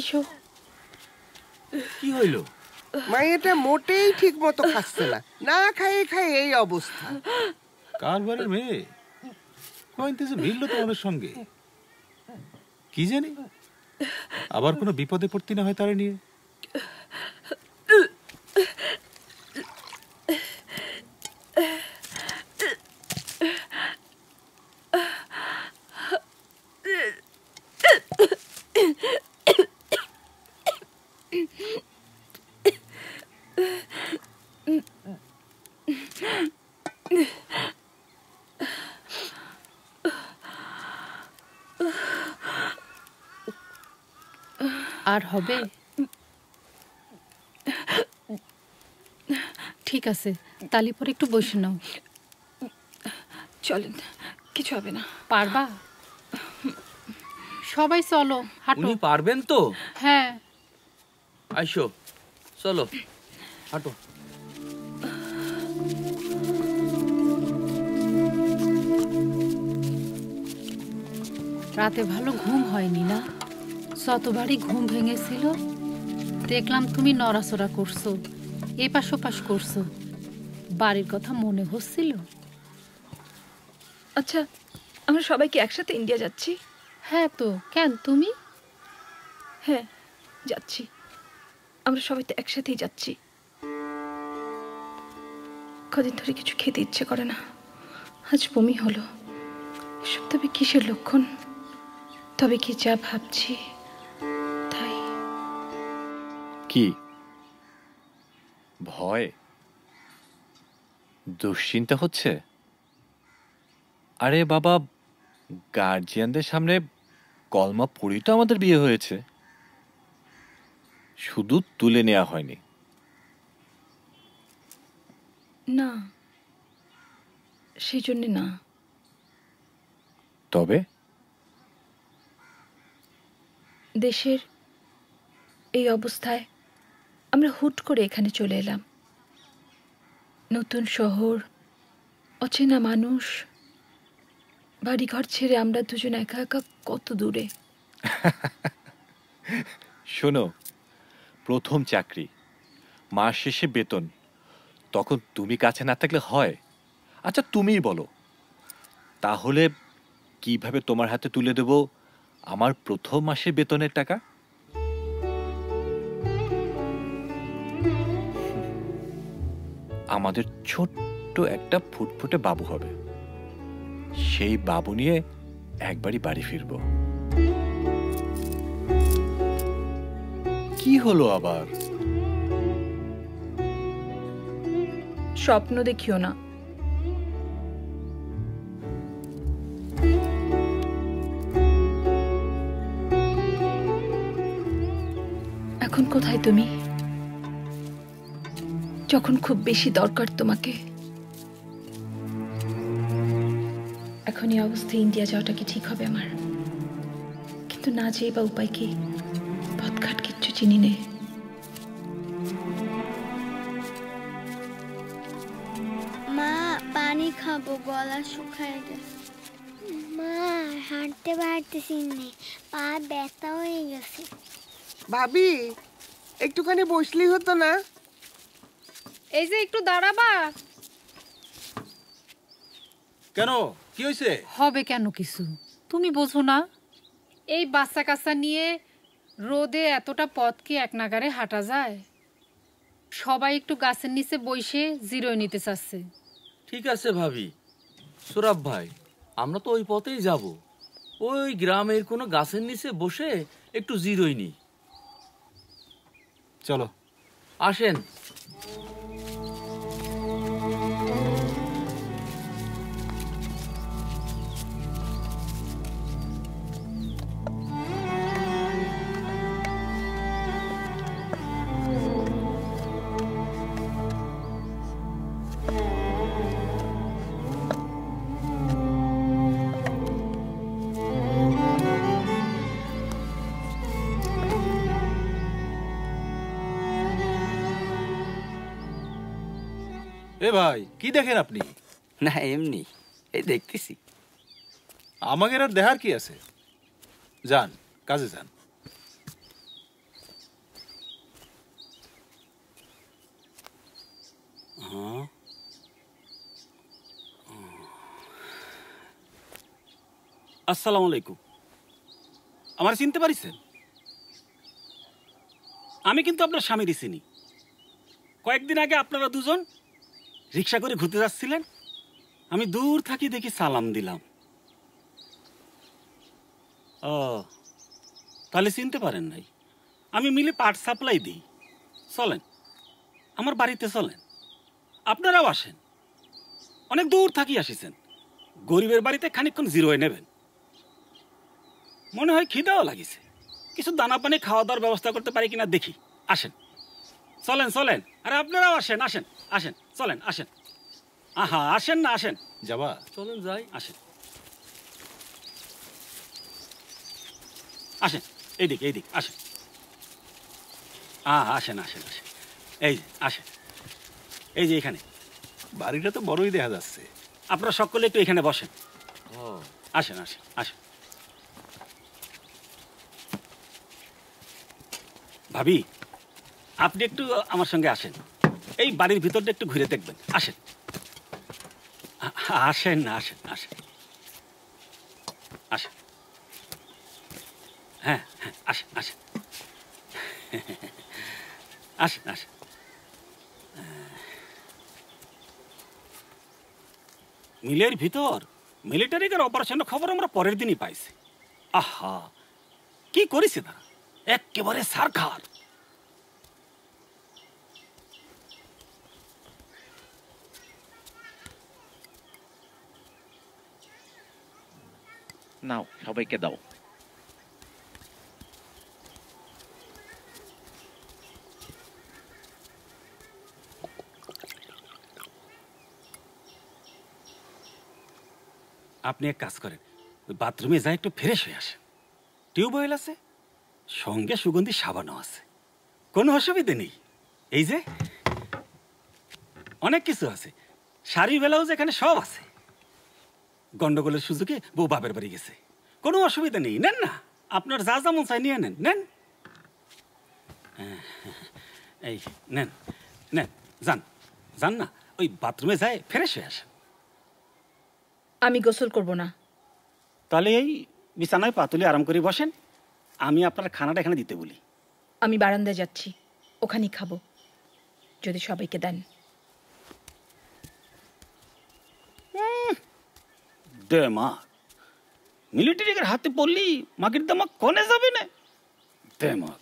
এসো। কি হইল? মাইয়াটা মোটেই ঠিক মতো খাচ্ছে না, না খাইয়ে খাই এই অবস্থা। কার বাড়ির মেয়ে কইতে যে ভিড়ল তোমাদের সঙ্গে, কি জানি আবার কোনো বিপদে পড়তে না হয় তারে নিয়ে। আর হবে? ঠিক আছে, তালি পরে একটু বসে নাও। চলেন, কিছু হবে না। পারবা? সবাই চলো, হাঁটো। উনি পারবেন তো? হ্যাঁ। আইসো, চলো হাঁটো। রাতে ভালো ঘুম হয়নি না? যতবারই ঘুম ভেঙেছিল দেখলাম তুমি নড়াচড়া করছো, এপাশ ওপাশ করছো। বাড়ির কথা মনে হচ্ছিল? আচ্ছা, আমরা সবাই কি একসাথে ইন্ডিয়া যাচ্ছি? হ্যাঁ তো, কেন তুমি? হ্যাঁ যাচ্ছি, আমরা সবাই তো একসাথেই যাচ্ছি। কদিন ধরে কিছু খেতে ইচ্ছে করে না, আজ বমি হলো। এসব তবে কিসের লক্ষণ? তবে কি যা ভাবছি তাই। কি ভয়, দুশ্চিন্তা হচ্ছে? আরে বাবা, গার্জিয়ানদের সামনে কলমা পড়ি তো আমাদের বিয়ে হয়েছে, শুধু তুলে নেওয়া হয়নি। না, সেই জন্যে না। তবে দেশের এই অবস্থায় আমরা হুট করে এখানে চলে এলাম। নতুন শহর, অচেনা মানুষ, বাড়িঘর ছেড়ে আমরা দুজন একা একা কত দূরে। শোনো, প্রথম চাকরি, মাস শেষে বেতন, তখন তুমি কাছে না থাকলে হয়? আচ্ছা তুমিই বলো, তাহলে কিভাবে তোমার হাতে তুলে দেব আমার প্রথম মাসের বেতনের টাকা? আমাদের ছোট্ট একটা ফুটফুটে বাবু হবে, সেই বাবু নিয়ে একবারই বাড়ি ফিরব। কি হলো আবার? স্বপ্ন দেখিও না। এখন কোথায় তুমি, যখন খুব বেশি দরকার তোমাকে? এখন এই অবস্থায় ইন্ডিয়া যাওয়াটা কি ঠিক হবে আমার? কিন্তু না যেয়ে বা উপায় কি? পথঘাট কিচ্ছু চিনি নে। মা পানি খাবো, গলা শুকায় গেছে। মা হাঁটতে পারতেছি না, পা ব্যথা হয়ে গেছে। ভাবি একটুখানি বসলেই হতো না? এই যে একটু দাঁড়াবা। কেন, কি হয়েছে? হবে কেন কিছু, তুমি বোঝো না? এই বাচ্চা কাচ্চা নিয়ে রোদে এতটা পথ কি এক নাগারে হাঁটা যায়? সবাই একটু গাছের নিচে বসে জিরোয় নিতে চাচ্ছে। ঠিক আছে ভাবি, সোরাব ভাই, আমরা তো ওই পথেই যাব। ওই গ্রামের কোনো গাছের নিচে বসে একটু জিরোই নি। চলো আসেন। এ ভাই, কি দেখেন আপনি? না এমনি, এই দেখতেছি। আমাদের আর দেখার কি আছে, যান কাজে যান। আসসালামু আলাইকুম। আমার চিনতে পারিছেন? আমি কিন্তু আপনার স্বামীরই চিনি। কয়েকদিন আগে আপনারা দুজন রিক্সা করে ঘুরতে যাচ্ছিলেন, আমি দূর থাকি দেখি সালাম দিলাম। ও, তাহলে চিনতে পারেন নাই। আমি মিলে পাট সাপ্লাই দিই। চলেন আমার বাড়িতে, চলেন, আপনারাও আসেন। অনেক দূর থাকি আসিছেন, গরিবের বাড়িতে খানিকক্ষণ জিরোয় নেবেন। মনে হয় খিদাও লাগিছে, কিছু দানা পানি খাওয়া দাওয়ার ব্যবস্থা করতে পারি কিনা দেখি। আসেন, চলেন চলেন। আরে আপনারাও আসেন, আসেন আসেন, চলেন আসেন। আহা, আসেন না, আসেন। যাবা? চলেন যাই। আসেন আসেন, এইদিক এইদিক আসেন। আসেন আসেন আসেন, এই যে আসেন, এই যে এখানে। বাড়িটা তো বড়ই দেখা যাচ্ছে। আপনারা সকলে একটু এখানে বসেন। আসেন আসেন আসেন। ভাবি, আপনি একটু আমার সঙ্গে আসেন, এই বাড়ির ভিতরটা একটু ঘুরে দেখবেন। আসেন আসেন না, আসেন আসেন আসেন। হ্যাঁ হ্যাঁ, আসেন আসেন আসেন আসেন। মিলের ভিতর মিলিটারিদের অপারেশনের খবর আমরা পরের দিনই পাইছি। আহা, কি করেছে তারা, একেবারে সারখার। নাও, সবাইকে দাও। আপনি এক কাজ করেন, ওই বাথরুমে যাই একটু ফ্রেশ হয়ে আসেন। টিউবওয়েল আছে, সঙ্গে সুগন্ধি সাবানও আছে, কোনো অসুবিধে নেই। এই যে অনেক কিছু আছে, শাড়ি ব্লাউজ এখানে সব আছে। গন্ডগোলের সুযোগে বউ বাপের বাড়ি গেছে, কোনো অসুবিধা নেই। নেন না, আপনার যা যেমন চাই নিয়ে নেন। নেন, এই নেন নেন, যান যান না, ওই বাথরুমে যায় ফ্রেশ হয়ে আসেন। আমি গোসল করব না। তাহলে এই বিছানায় পাতুলে আরাম করে বসেন, আমি আপনার খানাটা এখানে দিতে বলি। আমি বারান্দায় যাচ্ছি, ওখানেই খাবো, যদি সবাইকে দেন। দেমাক মিলিটারির হাতে পড়লি মাগির দামাক কনে যাবে না। দেমাক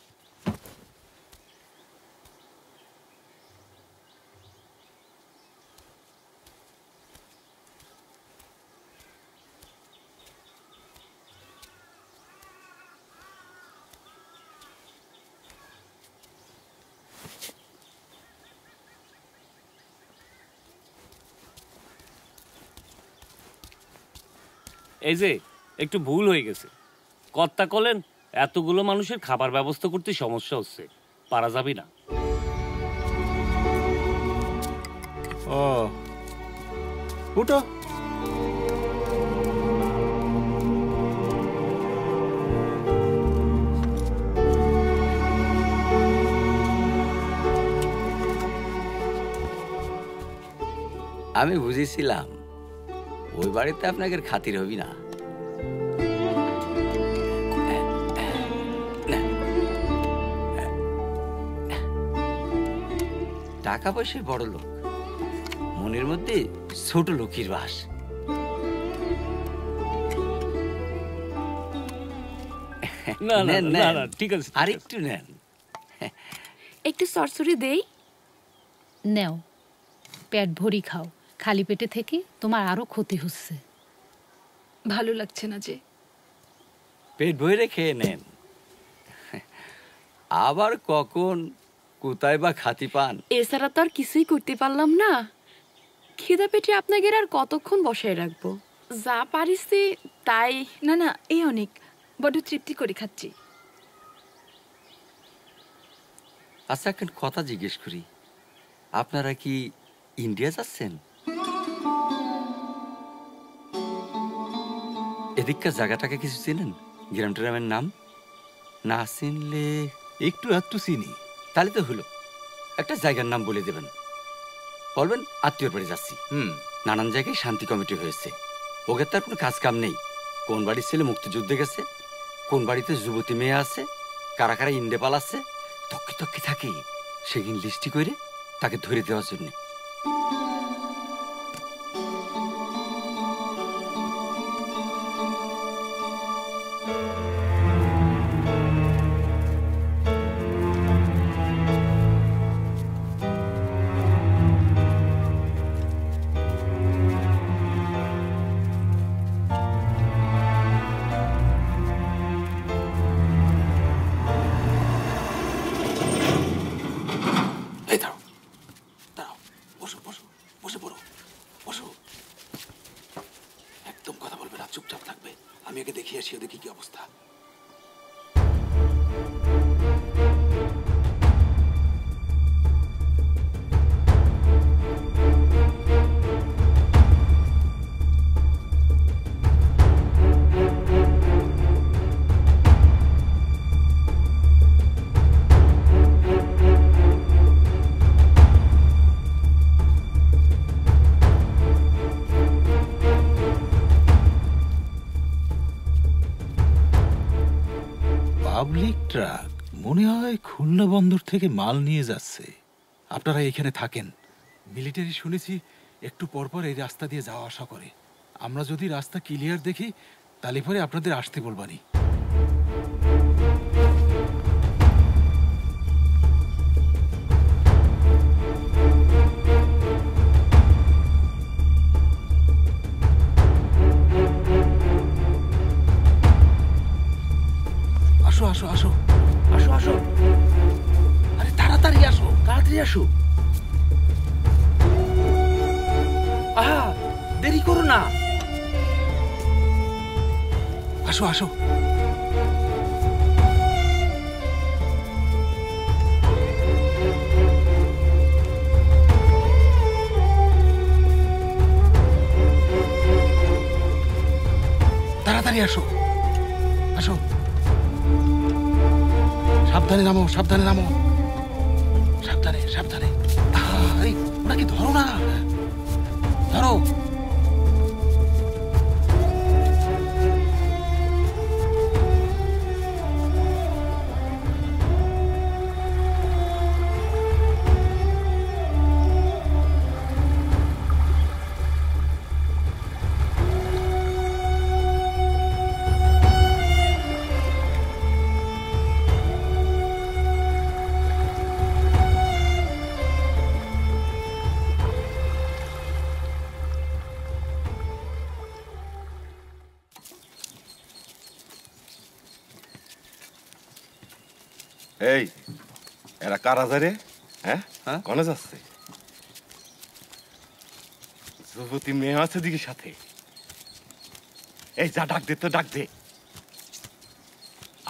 এই যে একটু ভুল হয়ে গেছে, কর্তা কলেন এতগুলো মানুষের খাবার ব্যবস্থা করতে সমস্যা হচ্ছে, পারা যাবে না। ও, উঠো। আমি বুঝেছিলাম ওই বাড়িতে আপনাকে খাতির হবি না। টাকা পয়সায় বড় লোক, মনের মধ্যে ছোট লোকের বাস। না না না, ঠিক আছে, আর একটু নেন। একটু সরসরি দেই। নেও, পেট ভরি খাও, খালি পেটে থেকে তোমার আরো ক্ষতি হচ্ছে। ভালো লাগছে না যে। পেট ভরে খেয়ে নেন, আবার কখন কোথায় বা খাতি পান। এছাড়া তো আর কিছুই করতে পারলাম না। খিদা পেটে আপনাকে আর কতক্ষণ বসায় রাখবো, যা পারিছি তাই। না না, এই অনেক, বড় তৃপ্তি করে খাচ্ছি। আচ্ছা, এখন কথা জিজ্ঞেস করি, আপনারা কি ইন্ডিয়া যাচ্ছেন? এদিককার জায়গাটাকে কিছু চেনেন? গ্রাম ট্রামের নাম না চিনলে একটু একটু চিনি। তাহলে তো হলো, একটা জায়গার নাম বলে দেবেন। বলবেন আত্মীয়র বাড়ি যাচ্ছি। নানান জায়গায় শান্তি কমিটি হয়েছে, ওকে তার কোনো কাজ কাম নেই। কোন বাড়ির ছেলে মুক্তিযুদ্ধে গেছে, কোন বাড়িতে যুবতী মেয়ে আছে, কারা কারা ইন্ডে পালাচ্ছে, তক্কি তক্কি থাকে, সেদিন লিস্টি করে তাকে ধরে দেওয়ার জন্য। পাবলিক ট্রাক মনে হয় খুলনা বন্দর থেকে মাল নিয়ে যাচ্ছে। আপনারা এখানে থাকেন। মিলিটারি শুনেছি একটু পরপর এই রাস্তা দিয়ে যাওয়া আসা করে। আমরা যদি রাস্তা ক্লিয়ার দেখি তাহলে পরে আপনাদের আসতে বলবানি। আসো আসো আসো আসো আসো, আরে তাড়াতাড়ি আসো, তাড়াতাড়ি আসো। আহা, দেরি করো না। আসো আসো। তাড়াতাড়ি আসো আসো। সাবধানে নামো, সাবধানে নামো, সাবধানে সাবধানে। ওনাকে ধরো না, ধরো। এই এরা কারা যায় রে? হ্যাঁ, কনে যাচ্ছে? যুবতী মেয়ে আছে দিকে সাথে। এই যা, ডাক দে তো, ডাক দে।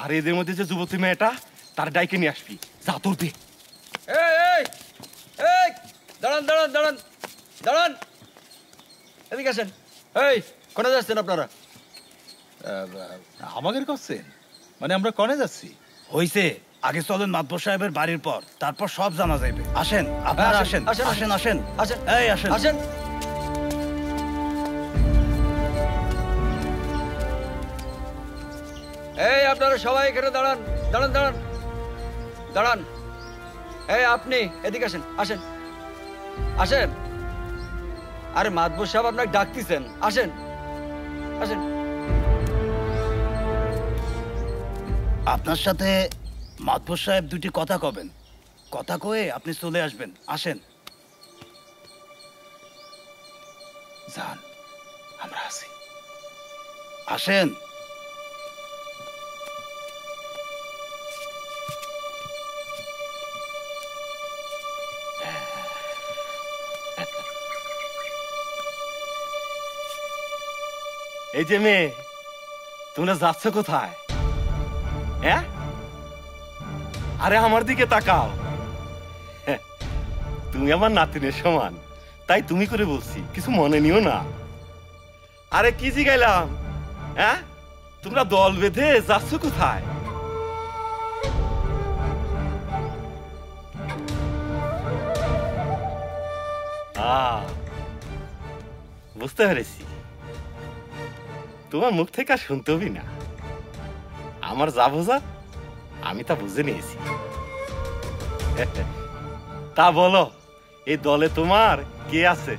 আর এদের মধ্যে যে যুবতী মেয়েটা, তার ডাইকে নিয়ে আসবি। যা, তোর দে। দাঁড়ান দাঁড়ান দাঁড়ান দাঁড়ান, এদিকে আসেন। এই কোনে যাচ্ছেন আপনারা? আমাদের করছেন মানে আমরা কনে যাচ্ছি? হইছে, আগে চলেন মাতবর সাহেবের বাড়ির পর, তারপর সব জানা যাইবে। আসেন আপনারা, আসেন আসেন আসেন আসেন, এই আসেন আসেন। এই আপনারা সবাই এখানে দাঁড়ান, দাঁড়ান দাঁড়ান দাঁড়ান। এই আপনি এদিকে আসেন, আসেন আসেন। আরে মাতবর সাহেব আপনাকে ডাকতেছেন, আসেন আসেন। আপনার সাথে মাতবর সাহেব দুটি কথা কবেন, কথা কয়ে আপনি চলে আসবেন। আসেন। যান, আমরা আছি। আসেন। এই যে মেয়ে, তোমরা যাচ্ছ কোথায়? হ্যাঁ, আরে আমার দিকে তাকাও। তুমি আমার নাতিনের সমান, তাই তুমি করে বলছি, কিছু মনে নিও না। আরে কি জিগাইলাম? হ্যাঁ, তোমরা দল বেঁধে যাচ্ছ কোথায়? বুঝতে পেরেছি, তোমার মুখ থেকে আর শুনতে হবি না। আমার যা বোঝা আমি তা বুঝে নিয়েছি। তা বলো, এই দলে তোমার কে আছে?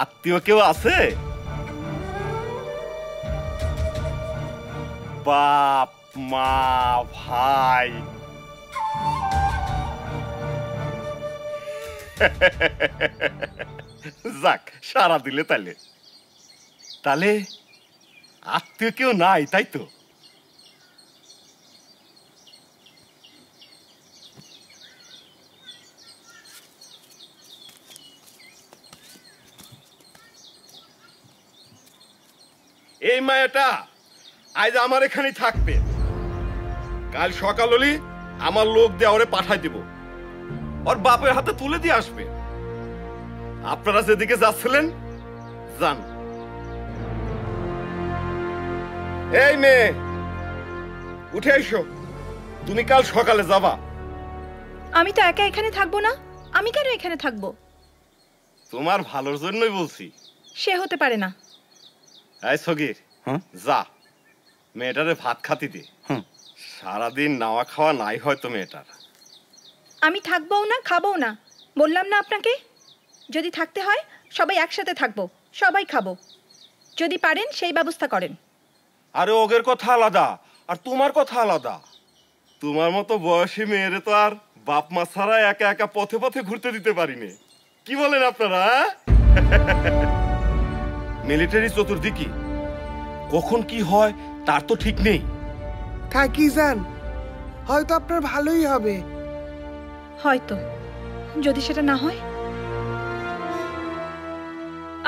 আত্মীয় কেউ আছে? বাপ, মা, ভাই? যাক, সারা দিলে তাহলে তাহলে আত্মীয় কেউ নাই, তাই তো? এই মায়াটা আজ আমার এখানেই থাকবে। কাল সকাল হলি আমার লোক দিয়ে ওরে পাঠাই দিব, ওর বাপের হাতে তুলে দিয়ে আসবে। আপনারা যেদিকে যাচ্ছিলেন যান। এই মেয়ে, উঠে এসো, তুমি কাল সকালে যাবা। আমি তো একা এখানে থাকবো না। আমি কেন এখানে থাকবো? তোমার ভালোর জন্যই বলছি। সে হতে পারে না। এই সগীর, যা মেয়েটারে ভাত খাতি দে। সারাদিন নাওয়া খাওয়া নাই হয়তো মেয়েটার। আমি থাকবোও না, খাবোও না। বললাম না আপনাকে, যদি থাকতে হয় সবাই একসাথে থাকবো, সবাই খাবো। যদি পারেন সেই ব্যবস্থা করেন। আরে ওগের কথা আলাদা আর তোমার কথা আলাদা। তোমার মতো বয়সী মেয়েরে তো আর বাপ মা ছাড়া একা একা পথে পথে ঘুরতে দিতে পারিনি। কি বলেন আপনারা? মিলিটারি চতুর্দিকে কখন কি হয় তার তো ঠিক নেই। থাকি যান, হয়তো আপনার ভালোই হবে। হয়তো, যদি সেটা না হয়?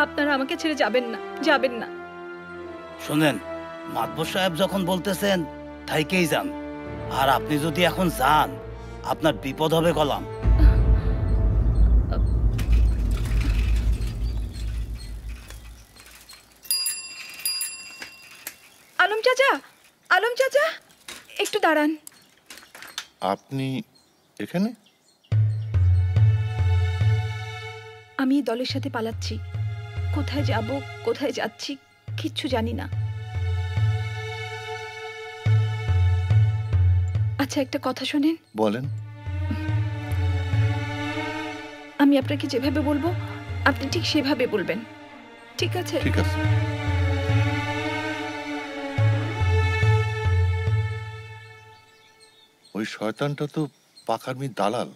আপনারা আমাকে ছেড়ে যাবেন না, যাবেন না। শুনেন, মাতবর সাহেব যখন বলতেছেন থাইকেই যান, আর আপনি যদি এখন যান আপনার বিপদ হবে কলাম। আলম চাচা, আলম চাচা, একটু দাঁড়ান। আপনি এখানে? আমি দলের সাথে পালাচ্ছি। কোথায় যাব, কোথায় যাচ্ছি কিচ্ছু জানি না। আচ্ছা, একটা কথা শোনেন। বলেন। আমি আপনাকে যেভাবে বলবো আপনি ঠিক সেভাবে বলবেন, ঠিক আছে? ঠিক আছে। ওই শয়তানটা তো পাকারমির দালাল।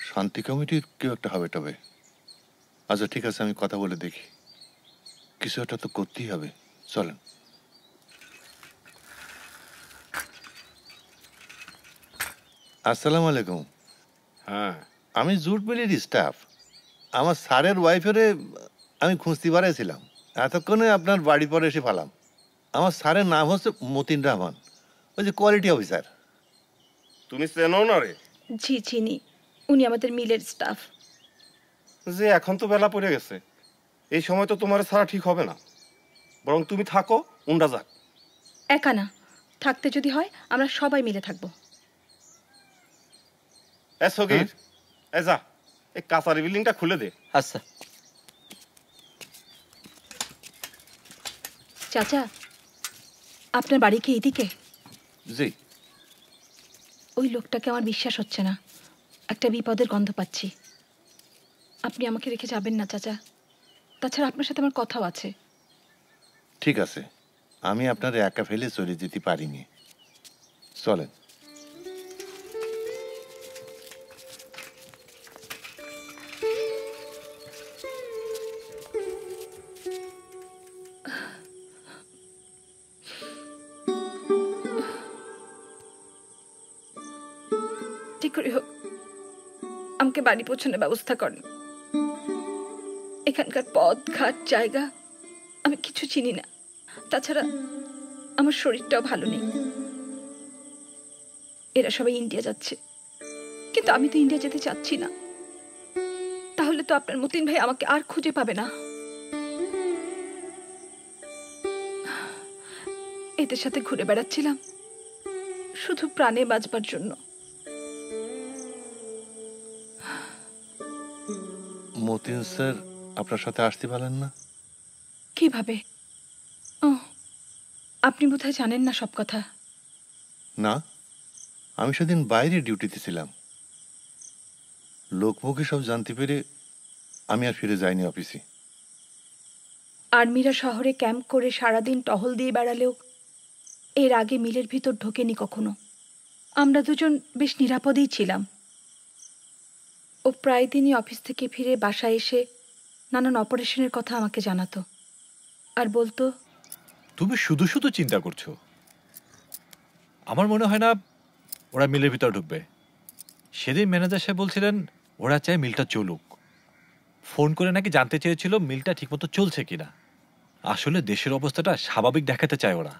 শান্তি কমিটির কেউ একটা হবে তবে। আচ্ছা ঠিক আছে, আমি কথা বলে দেখি। কিছু একটা তো করতেই হবে। চলেন। আসসালামু আলাইকুম। হ্যাঁ, আমি জুট মিলের স্টাফ। আমার স্যারের ওয়াইফেরে আমি খুঁজতে পারেছিলাম। এতক্ষণে আপনার বাড়ি পরে এসে পেলাম। আমার স্যারের নাম হচ্ছে মতিন রহমান, ওই যে কোয়ালিটি অফিসার। তুমি চেনো না রে? জি চিনি, উনি আমাদের মিলের স্টাফ। যে এখন তো বেলা পড়ে গেছে, এই সময় তো তোমার ছাড়া ঠিক হবে না। বরং তুমি থাকো, উন্ডা যাক। একা না, থাকতে যদি হয় আমরা সবাই মিলে থাকবো। এ সগীর, এ যা এই কাঁচারি বিল্ডিংটা খুলে দে। আচ্ছা। চাচা, আপনার বাড়ি কি এদিকে? জি। ওই লোকটাকে আমার বিশ্বাস হচ্ছে না। একটা বিপদের গন্ধ পাচ্ছি। আপনি আমাকে রেখে যাবেন না চাচা। তাছাড়া আপনার সাথে আমার কথাও আছে। ঠিক আছে, আমি আপনার একা ফেলে চলে যেতে পারিনি। চলেন। ঠিক করে হোক আমাকে বাড়ি পৌঁছানোর ব্যবস্থা করেন। এখানকার পথ ঘাট জায়গা আমি কিছু চিনি না। তাছাড়া আমার শরীরটাও ভালো নেই। এরা সবাই ইন্ডিয়া যাচ্ছে, কিন্তু আমি তো ইন্ডিয়া যেতে চাচ্ছি না। তাহলে তো আপনার মতিন ভাই আমাকে আর খুঁজে পাবে না। এদের সাথে ঘুরে বেড়াচ্ছিলাম শুধু প্রাণে বাঁচবার জন্য। মতিন স্যার আপনার সাথে আসতে পারেন না? কিভাবে? ও, আপনি বোধহয় জানেন না সব কথা। না, আমি সেদিন বাইরে ডিউটিতে ছিলাম। লোকমুখে সব জানতে পেরে আমি আর ফিরে যাইনি অফিসে। আর্মিরা শহরে ক্যাম্প করে সারাদিন টহল দিয়ে বেড়ালেও এর আগে মিলের ভিতর ঢোকেনি কখনো। আমরা দুজন বেশ নিরাপদেই ছিলাম। ও প্রায় দিনই অফিস থেকে ফিরে বাসায় এসে নানান অপারেশনের কথা আমাকে জানাতো আর বলতো, তুমি শুধু শুধু চিন্তা করছো। আমার মনে হয় না ওরা মিলের ভিতর ঢুকবে। সেদিন ম্যানেজার সাহেব বলছিলেন ওরা চায় মিলটা চলুক। ফোন করে নাকি জানতে চেয়েছিল মিলটা ঠিকমতো চলছে কিনা। আসলে দেশের অবস্থাটা স্বাভাবিক দেখাতে চায় ওরা।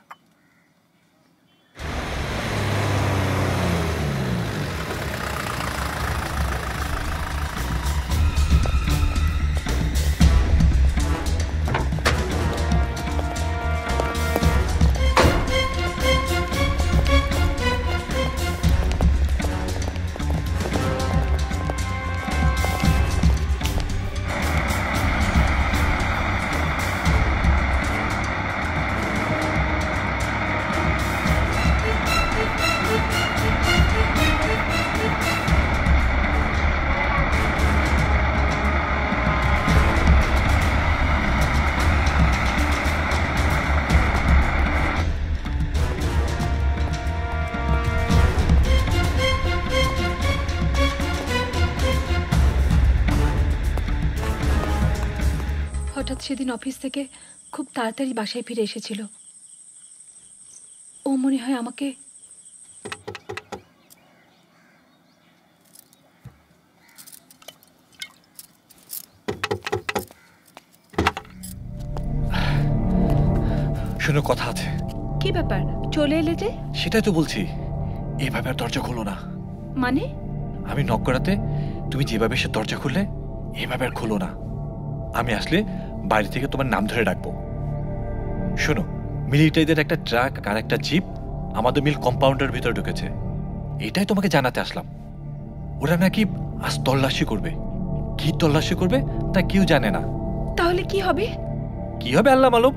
হঠাৎ সেদিন অফিস থেকে খুব তাড়াতাড়ি বাসায় ফিরে এসেছিল। ও মনে হয় আমাকে শোনো, কথা আছে। কি ব্যাপার, চলে এলে যে? সেটাই তো বলছি, এভাবে আর দরজা খোলো না। মানে? আমি নক করাতে তুমি যেভাবে সে দরজা খুললে এভাবে আর খোলো না। আমি আসলে বাড়ি থেকে তোমার নাম ধরে ডাকবো। শোনো, মিলিটারিদের একটা ট্রাক আর একটা জিপ আমাদের মিল কম্পাউন্ডের ভিতরে ঢুকেছে। এটাই তোমাকে জানাতে আসলাম। ওরা নাকি আজ তল্লাশি করবে। কি তল্লাশি করবে তা কেউ জানে না। তাহলে কি হবে? কি হবে আল্লাহ মালুম।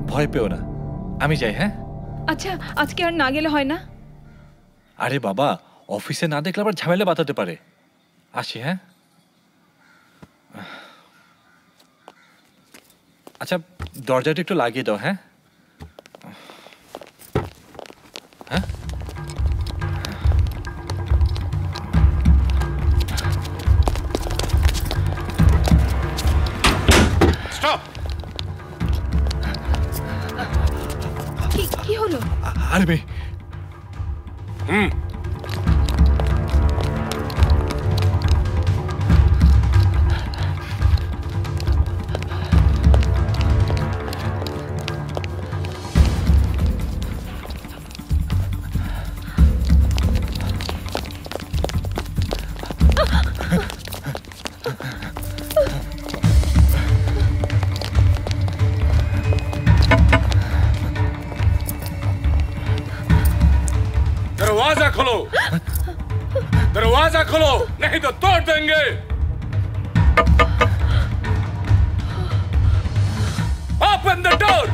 ভয় পেও না, আমি যাই। হ্যাঁ, আচ্ছা, আজকে আর না গেলে হয় না? আরে বাবা, অফিসে না দেখলে আবার ঝামেলা বাঁধাতে পারে। আসি। হ্যাঁ, আচ্ছা, দরজাটা একটু লাগিয়ে দাও। হ্যাঁ, হ্যাঁ, স্টপ। কি হলো? আর্মি। दरवाजा खोलो, दरवाजा खोलो, नहीं तो तोड़ देंगे। Open the door.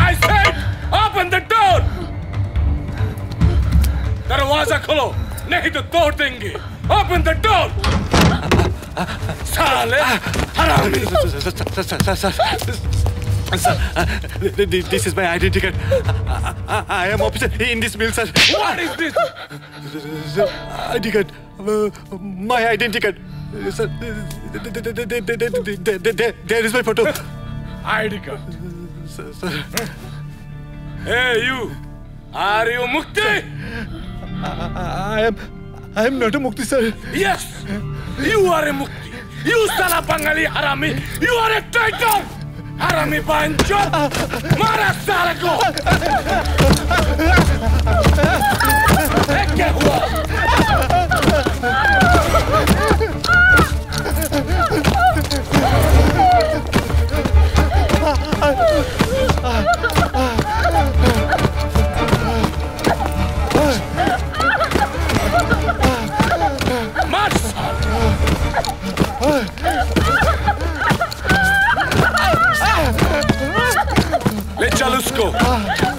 I said, open the door. दरवाजा खोलो, नहीं तो तोड़ देंगे। Open the door. साले हरामी। Sir, this is my identity card. I am officer in this mill, sir. What is this? ID card. My identity card. Sir, there is my photo. ID card. Sir. Hey, you. Are you Mukti? I am not a Mukti, sir. Yes, you are a Mukti. You Sala Bangali Harami. You are a traitor. Harami Banjo. Mara Sala ko. क्या हुआ? मार साला। ले चल उसको,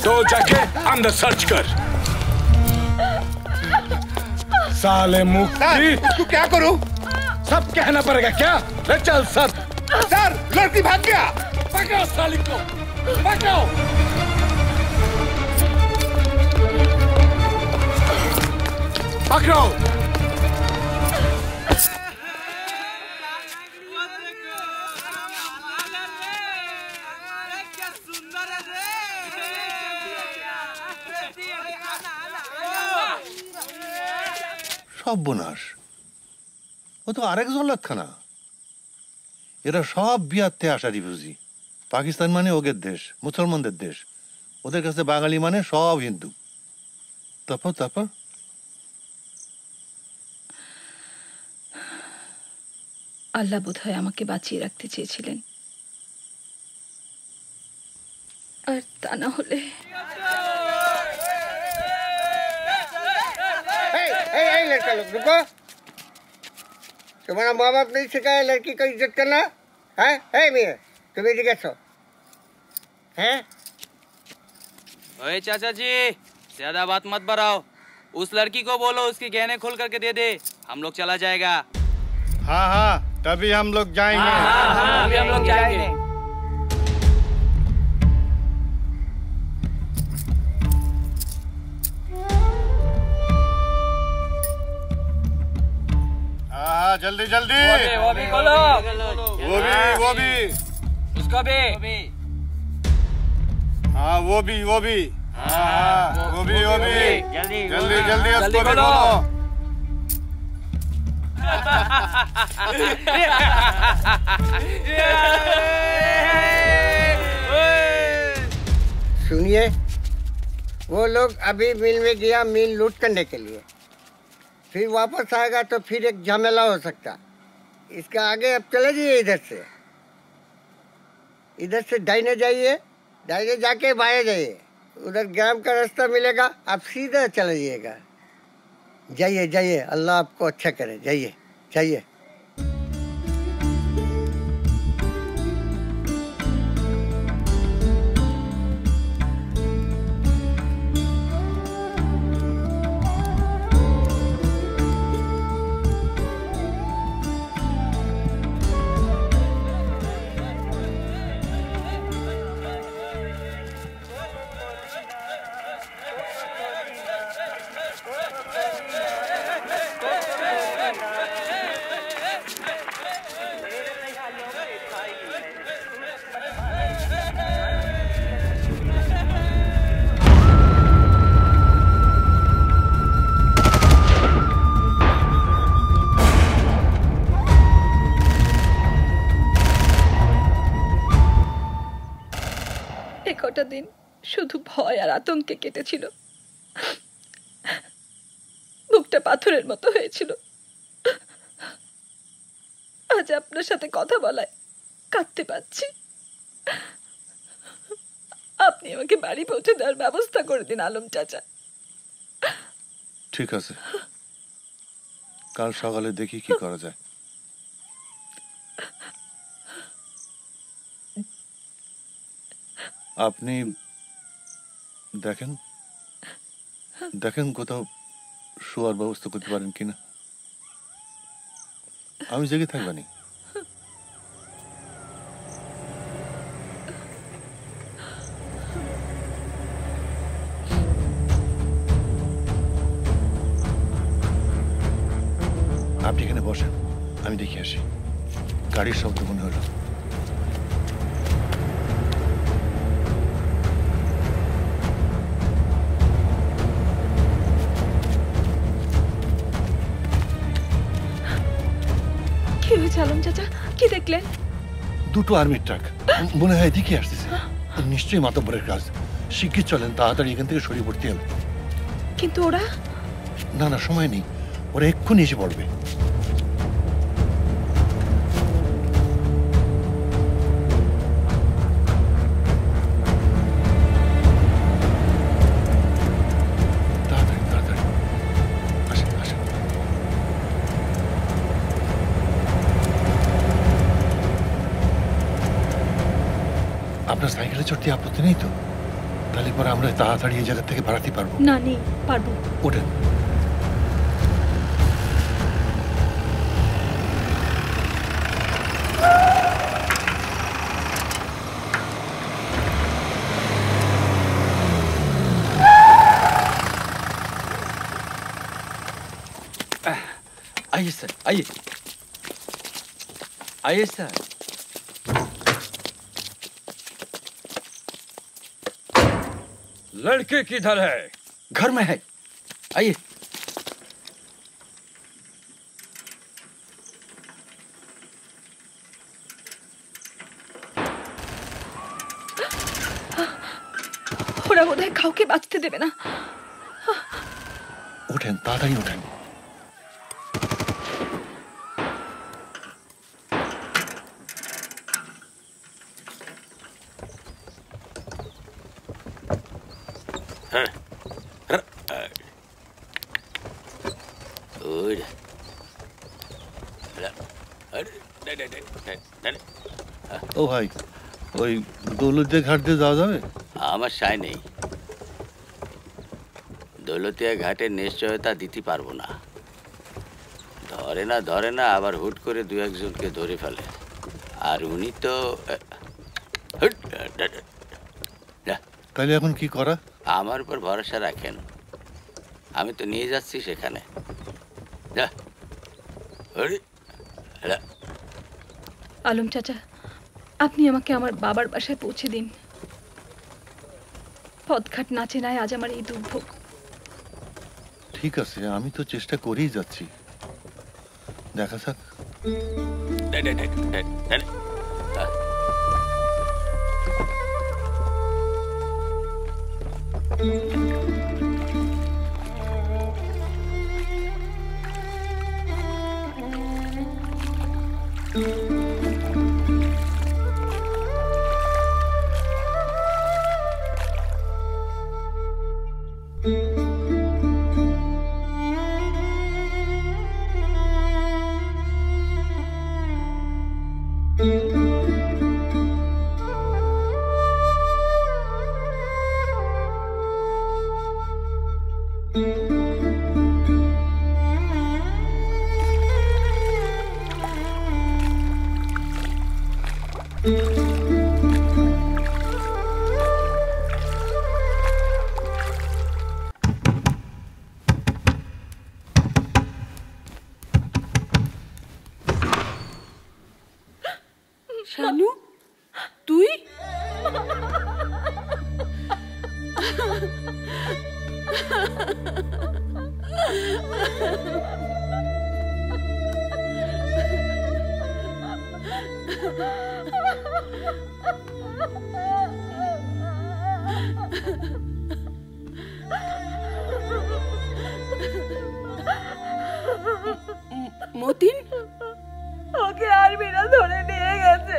तो जाके अंदर सर्च कर। साले मुक्ति, उसको क्या करूं? सब कहना पड़ेगा क्या? ले चल सर। सर, लड़की भाग गया। पकड़ो साली को, पकड़ो। पकड़ो। সর্বনাশ, ও তো আরেক জল্লাদখানা। এরা সব বিয়াতে আসা রিফিউজি। পাকিস্তান মানে ওদের দেশ, মুসলমানদের দেশ। ওদের কাছে বাঙালি মানে সব হিন্দু। তারপর তারপর আল্লাহ বোধহয় আমাকে বাঁচিয়ে রাখতে চেয়েছিলেন, আর তা না হলে। लड़का लोग रुको, तुम्हारा माँ बाप नहीं सिखाया लड़की का इज्जत करना है? मियाँ तुम इधर कैसे हैं? ओए चाचा जी, ज्यादा बात मत बढ़ाओ। उस लड़की को बोलो उसकी गहने खोल करके दे दे, हम लोग चला जाएगा। हाँ हाँ, तभी हम लोग जाएंगे। हाँ, अभी हम लोग जाएंगे। हाँ, जल्दी जल्दी। वो भी खोलो। वो भी उसको भी। हाँ, वो भी हाँ, वो भी जल्दी जल्दी जल्दी उसको भी खोलो। सुनिए, वो लोग अभी मिल में गया मिल लूट करने के लिए, फिर वापस आएगा तो फिर एक झमेला हो सकता। इसके आगे अब चले जाइए, इधर से दाहिने जाइए, दाहिने जाके बाएं जाइए, उधर ग्राम का रास्ता मिलेगा, आप सीधा चले जाइएगा। जाइए जाइए, अल्लाह आपको अच्छा करे, जाइए जाइए। কটা দিন শুধু ভয় আর আতঙ্কে কেটেছিল, বুকটা পাথরের মতো হয়েছিল। আজ আপনার সাথে কথা বলায় কাঁদতে পারছি। আপনি আমাকে বাড়ি পৌঁছে দেওয়ার ব্যবস্থা করে দিন আলম চাচা। ঠিক আছে, কাল সকালে দেখি কি করা যায়। আপনি দেখেন দেখেন কোথাও শোয়ার ব্যবস্থা করতে পারেন কিনা। আমি জেগে থাকবানি। আপনি এখানে বসেন, আমি দেখে আসি। গাড়ির শব্দ মনে হলো। কি হয়েছে আলম চাচা, কি দেখলেন? দুটো আর্মির ট্রাক মনে হয় এদিকে আসতেছে। নিশ্চয়ই মাতব্বরের কাজ। শিগগির চলেন, তাড়াতাড়ি এখান থেকে সরিয়ে পড়তে হবে। কিন্তু ওরা? না না, সময় নেই, ওরা এক্ষুনি এসে পড়বে। আপনার সাইকেলে চড়তে আপত্তি নেই তো? তাহলে পরে আমরা তাড়াতাড়ি এই জায়গা থেকে বাড়াতে পারবো। না নেই, পারবো। ওঠেন। आइए सर, आइए आइए सर। लड़के किधर है? घर में है, आइए। ওরা বোধহয় কাউকে বাঁচতে দেবে না। ওঠেন, তাড়াতাড়ি ওঠেন। ও ভাই, ওই দৌলতিয়া ঘাট দিয়ে যাওয়া যাবে? আমার সায় নেই, দৌলতিয়া ঘাটের নিশ্চয়তা দিতে পারবো না। ধরে না আবার হুট করে দু একজনকে ধরে ফেলে, আর উনি তো তাহলে এখন কি করা? আমার উপর ভরসা রাখেন, আমি তো নিয়ে যাচ্ছি সেখানে। আলম চাচা, আপনি আমাকে আমার বাবার বাসায় পৌঁছে দিন। পথঘাট না চেনায় আজ আমার এই দুর্ভোগ। ঠিক আছে, আমি তো চেষ্টা করেই যাচ্ছি, দেখা যাক। শানু, তুই? মতিন ওকে আর্মিরা ধরে নিয়ে গেছে।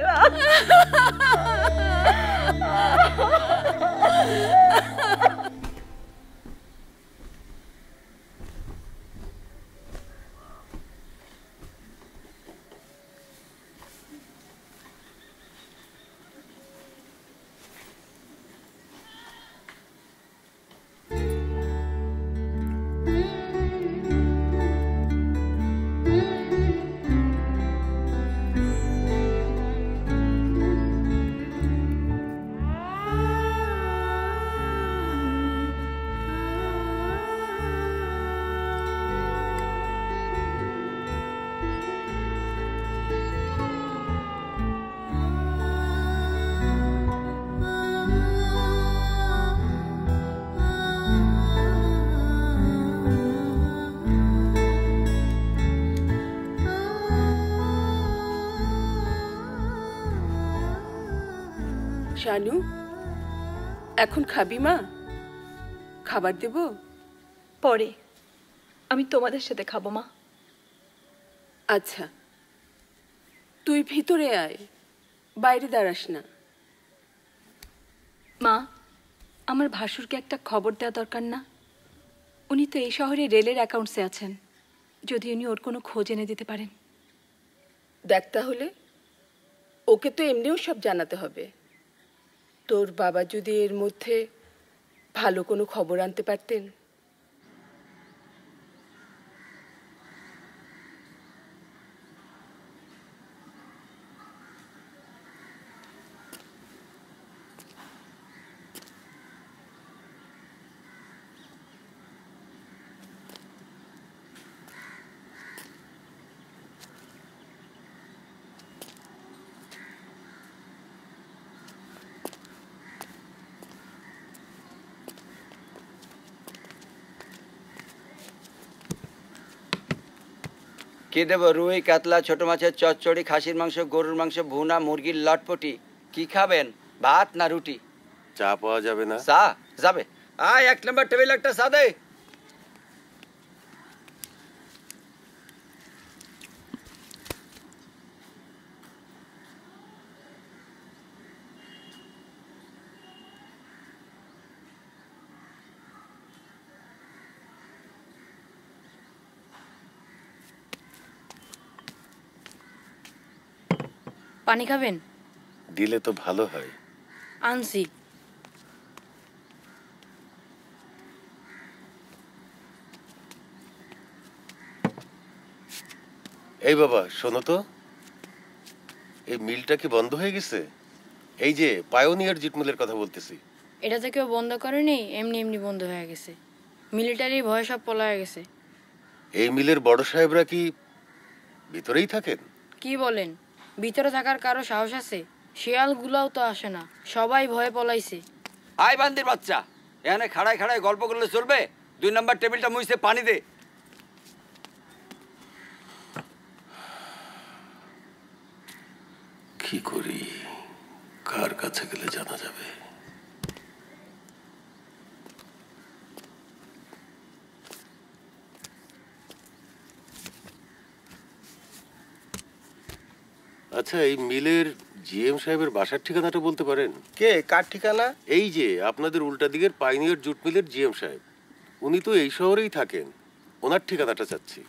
শানু, এখন খাবি মা? খাবার দেব? পরে, আমি তোমাদের সাথে খাবো মা। আচ্ছা, তুই ভিতরে আয়, বাইরে দাঁড়াস না। মা, আমার ভাসুরকে একটা খবর দেওয়া দরকার না? উনি তো এই শহরে রেলের অ্যাকাউন্টসে আছেন, যদি উনি ওর কোনো খোঁজ এনে দিতে পারেন। দেখ তাহলে, ওকে তো এমনিও সব জানাতে হবে। তোর বাবা যদি এর মধ্যে ভালো কোনো খবর আনতে পারতেন। কি দেবো? রুই, কাতলা, ছোট মাছের চচ্চড়ি, খাসির মাংস, গরুর মাংস ভুনা, মুরগির লটপটি। কি খাবেন, ভাত না রুটি? চা পাওয়া যাবে না? চা যাবে। আয় 1 নম্বর টেবিল একটা চা দে। পানি খাবেন? দিলে তো ভালো হয়। আনছি। এই বাবা শোনো তো, এই মিলটা কি বন্ধ হয়ে গেছে? এই যে পায়োনিয়ার জিট মিলের কথা বলতেছি। এটা তো কেউ বন্ধ করেনি, এমনি এমনি বন্ধ হয়ে গেছে। মিলিটারি ভয় সব পলায় গেছে। এই মিলের বড় সাহেবরা কি ভিতরেই থাকেন? কি বলেন? ভিতরে থাকার কারো সাহস আছে? শিয়াল গুলাও তো আসে না, সবাই ভয়ে পলাইছে। আয় বান্দির বাচ্চা, এখানে খাড়ায় খাড়ায় গল্প করলে চলবে? 2 নম্বর টেবিলটা মুইছে পানি দে। কি করি, কার কাছে গেলে জানা যাবে? আচ্ছা, এই মিলের জিএম সাহেবের বাসার ঠিকানাটা বলতে পারেন? কে, কার ঠিকানা? এই যে আপনাদের উল্টা দিকের পাইনিয়ার জুট মিলের জিএম সাহেব, উনি তো এই শহরেই থাকেন। ওনার ঠিকানাটা চাচ্ছি।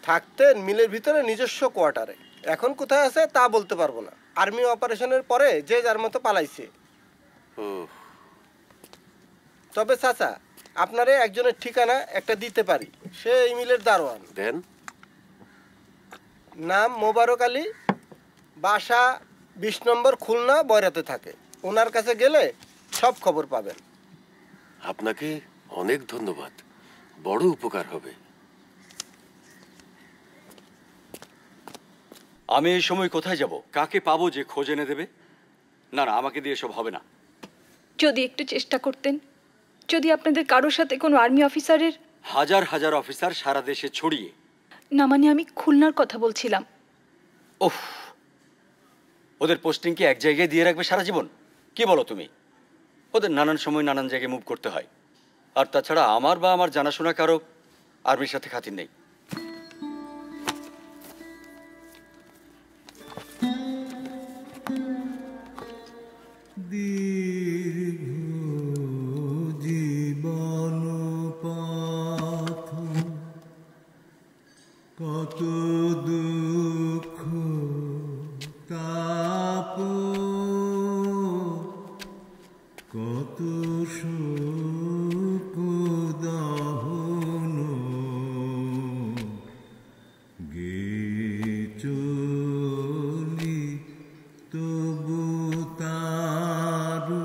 থাকতেন মিলের ভিতরে নিজস্ব কোয়ার্টারে। এখন কোথায় আছে তা বলতে পারবো না। আর্মি অপারেশনের পরে যে যার মতো পালাইছে। তবে চাচা, আপনারে একজনের ঠিকানা একটা দিতে পারি। সে এই মিলের দারোয়ান। দেন। নাম মোবারক আলী, বাসা 20 নম্বর খুলনা বয়রাতে থাকে। ওনার কাছে গেলে সব খবর পাবেন। আপনাকে অনেক ধন্যবাদ, বড় উপকার হবে। আমি এই সময় কোথায় যাব? কাকে পাবো যে খোঁজ এনে দেবে? না না, আমাকে দিয়ে এসব হবে না। যদি একটু চেষ্টা করতেন, যদি আপনাদের কারোর সাথে কোনো আর্মি অফিসারের। হাজার হাজার অফিসার সারা দেশে ছড়িয়ে। না মানে আমি খুলনার কথা বলছিলাম। ওহ, ওদের পোস্টিং কি এক জায়গায় দিয়ে রাখবে সারা জীবন? কি বলো তুমি? ওদের নানান সময় নানান জায়গায় মুভ করতে হয়। আর তাছাড়া আমার বা আমার জানাশোনা কারো আর্মির সাথে খাতির নেই। জীবন পথ কত দুঃখ তাপ কত শোক দহন গে চলি তবু তারু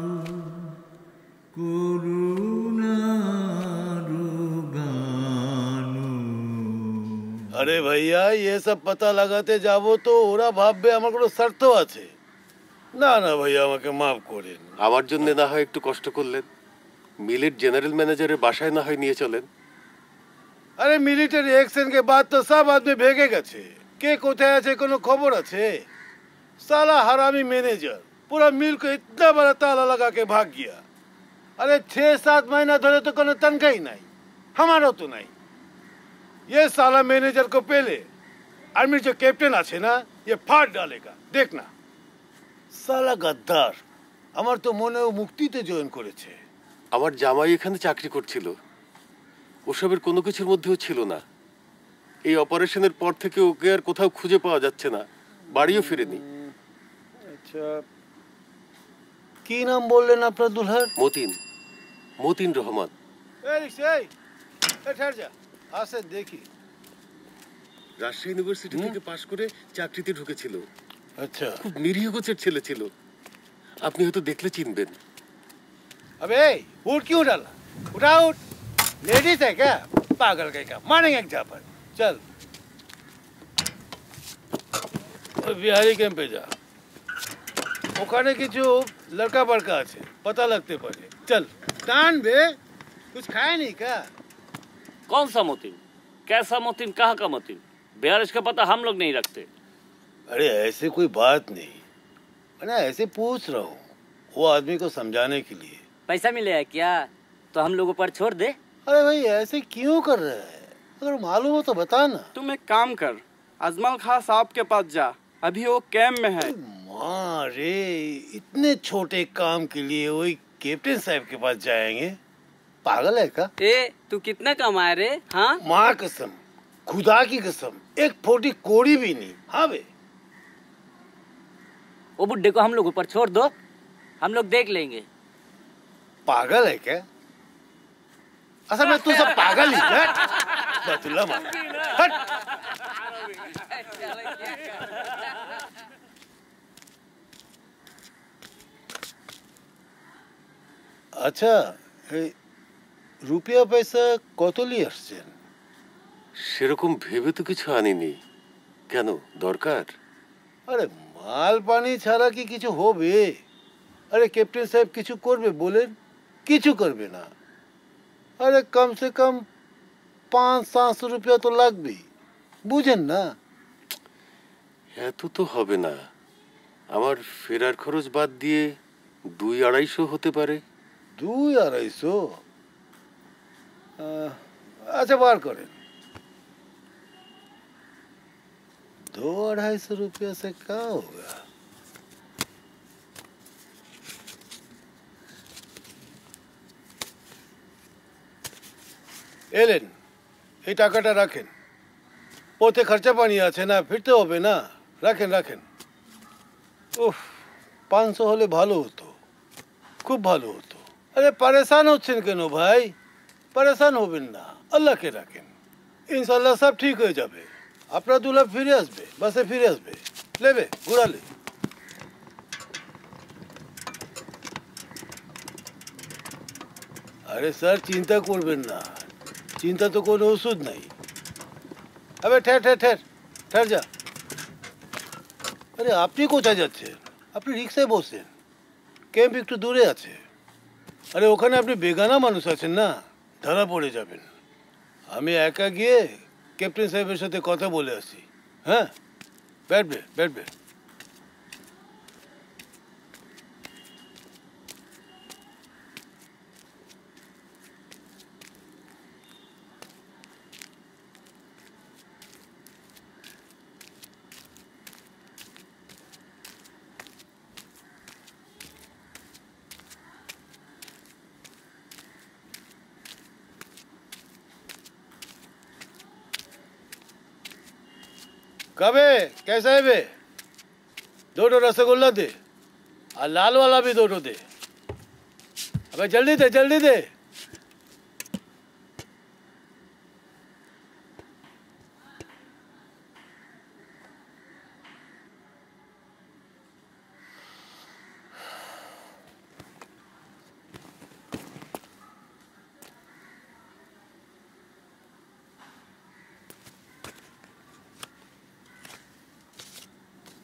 अरे भैया ये सब पता लगाते যাবো তো ওরা ভাববে আমার কোনো স্বার্থ আছে। না না ভাইয়া, আমাকে মাফ করেন। আমার জন্য না হয় একটু কষ্ট করলেন, মিলের জেনারেল ম্যানেজারের বাসায় না হয় নিয়ে চলেন। আরে মিলিটারি অ্যাকশন के बाद तो सब आदमी भेगे গেছে। কে কোথায় আছে কোনো খবর আছে? साला हरामी मैनेजर पूरा मिल को इतना बड़ा ताला लगा के भाग गया। अरे 6-7 महीना धरे तो कोनो तनख्वाह ही नहीं, हमारा तो नहीं। ये साला मैनेजर को पहले आर्मी जो कैप्टन আছে না, ये फाड़ डालेगा, देखना। साला गद्दार, আমার তো মনে ও মুক্তিতে জয়েন করেছে। আমার জামাই এখানে চাকরি করছিল, ওসবের কোনো কিছুর মধ্যেও ছিল না। এই অপারেশনের পর থেকে ওকে আর কোথাও খুঁজে পাওয়া যাচ্ছে না, বাড়িও ফিরেনি। আচ্ছা, কি নাম বললেন আপনার দুলহার? মতিন, মতিন রহমান। ঠের যা, আসেন দেখি। রাজশাহী ইউনিভার্সিটি থেকে পাশ করে চাকরিতে ঢুকেছিল। আচ্ছা, খুব নিরীহ গোছের ছেলে ছিল, আপনি হয়তো দেখলে চিনবেন। अबे उठ क्यों डाला? उठा उठ, लेडीज है क्या? पागल का मारेंगे एक झापड़। चल बिहारी कैंप पे जा, ওখানে কিছু लड़का बड़का আছে, पता लगते पड़े। चल टान बे, कुछ खाए नहीं क्या? कौन सा मोतिन, कैसा मोतिन, कहाँ का मोतिन? बिहारिश का पता हम लोग नहीं रखते। अरे ऐसे कोई बात नहीं, मैं ऐसे पूछ रहा हूँ वो आदमी को समझाने के लिए। पैसा मिलेगा क्या तो हम लोगों पर छोड़ दे? अरे भाई ऐसे क्यों कर रहा है? अगर मालूम हो तो बता ना। तुम एक काम कर, अजमल खां साहब के पास जा, अभी वो कैंप में है। माँ रे, इतने छोटे काम के लिए वही कैप्टन साहब के पास जाएंगे? पागल है क्या? ए तू कितना कमाए रे? हाँ माँ कसम, खुदा की कसम, एक फोटी कोड़ी भी नहीं। हाँ बे, वो बुड्ढे को हम लोगों पर छोड़ दो, हम लोग देख लेंगे। पागल है क्या? असल में तू सब पागल ही है। बतुल्ला मार, हट। আচ্ছা, এই রুপিয়া পয়সা কত নিয়ে আসছেন? সেরকম ভেবে তো কিছু আনিনি। কেন, দরকার? আরে মাল পানি ছাড়া কি কিছু হবে? আরে ক্যাপ্টেন সাহেব কিছু করবে বলেন? কিছু করবে না। আরে কম সে কম 500-700 রুপিয়া তো লাগবেই, বুঝেন না? এত তো হবে না, আমার ফেরার খরচ বাদ দিয়ে 200-250 হতে পারে। 200-250? अच्छा बार करें। 200-250 रुपया से क्या होगा? এলেন, এই টাকাটা রাখেন, পথে খরচা পানি আছে না, ফিরতে হবে না, রাখেন রাখেন। উফ, 500 হলে ভালো হতো, খুব ভালো হতো। আরে পরেশান হচ্ছেন কেন ভাই? পরেশান হবেন না, আল্লাহকে রাখেন, ইনশাল্লাহ সব ঠিক হয়ে যাবে। আপনার দুলা ফিরে আসবে, বাসে ফিরে আসবে। লেবে ঘুরালে। আরে স্যার চিন্তা করবেন না, চিন্তা তো কোনো ওষুধ নাই। আবে ঠের ঠের ঠের ঠের যা। আরে আপনি কোথায় যাচ্ছেন? আপনি রিক্সায় বসেন, ক্যাম্প একটু দূরে আছে। আরে ওখানে আপনি বেগানা মানুষ আছেন না, ধরা পড়ে যাবেন। আমি একা গিয়ে ক্যাপ্টেন সাহেবের সাথে কথা বলে আসি। হ্যাঁ, बैठবে बैठবে। कबे कैसा है बे? 2 रसगुल्ला दे, और लाल वाला भी 2 दे। अबे जल्दी दे जल्दी दे।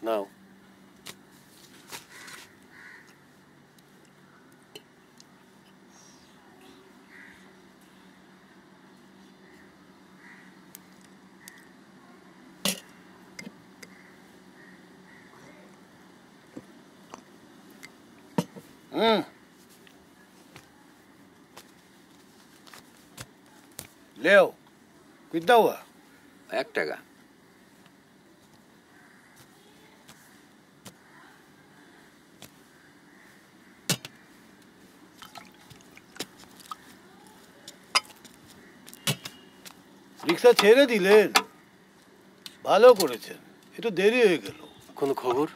নাও। ले आओ। कितना हुआ? 1 টাকা। রিক্সা ছেড়ে দিলেন, ভালো করেছেন, একটু দেরি হয়ে গেল। কোনো খবর?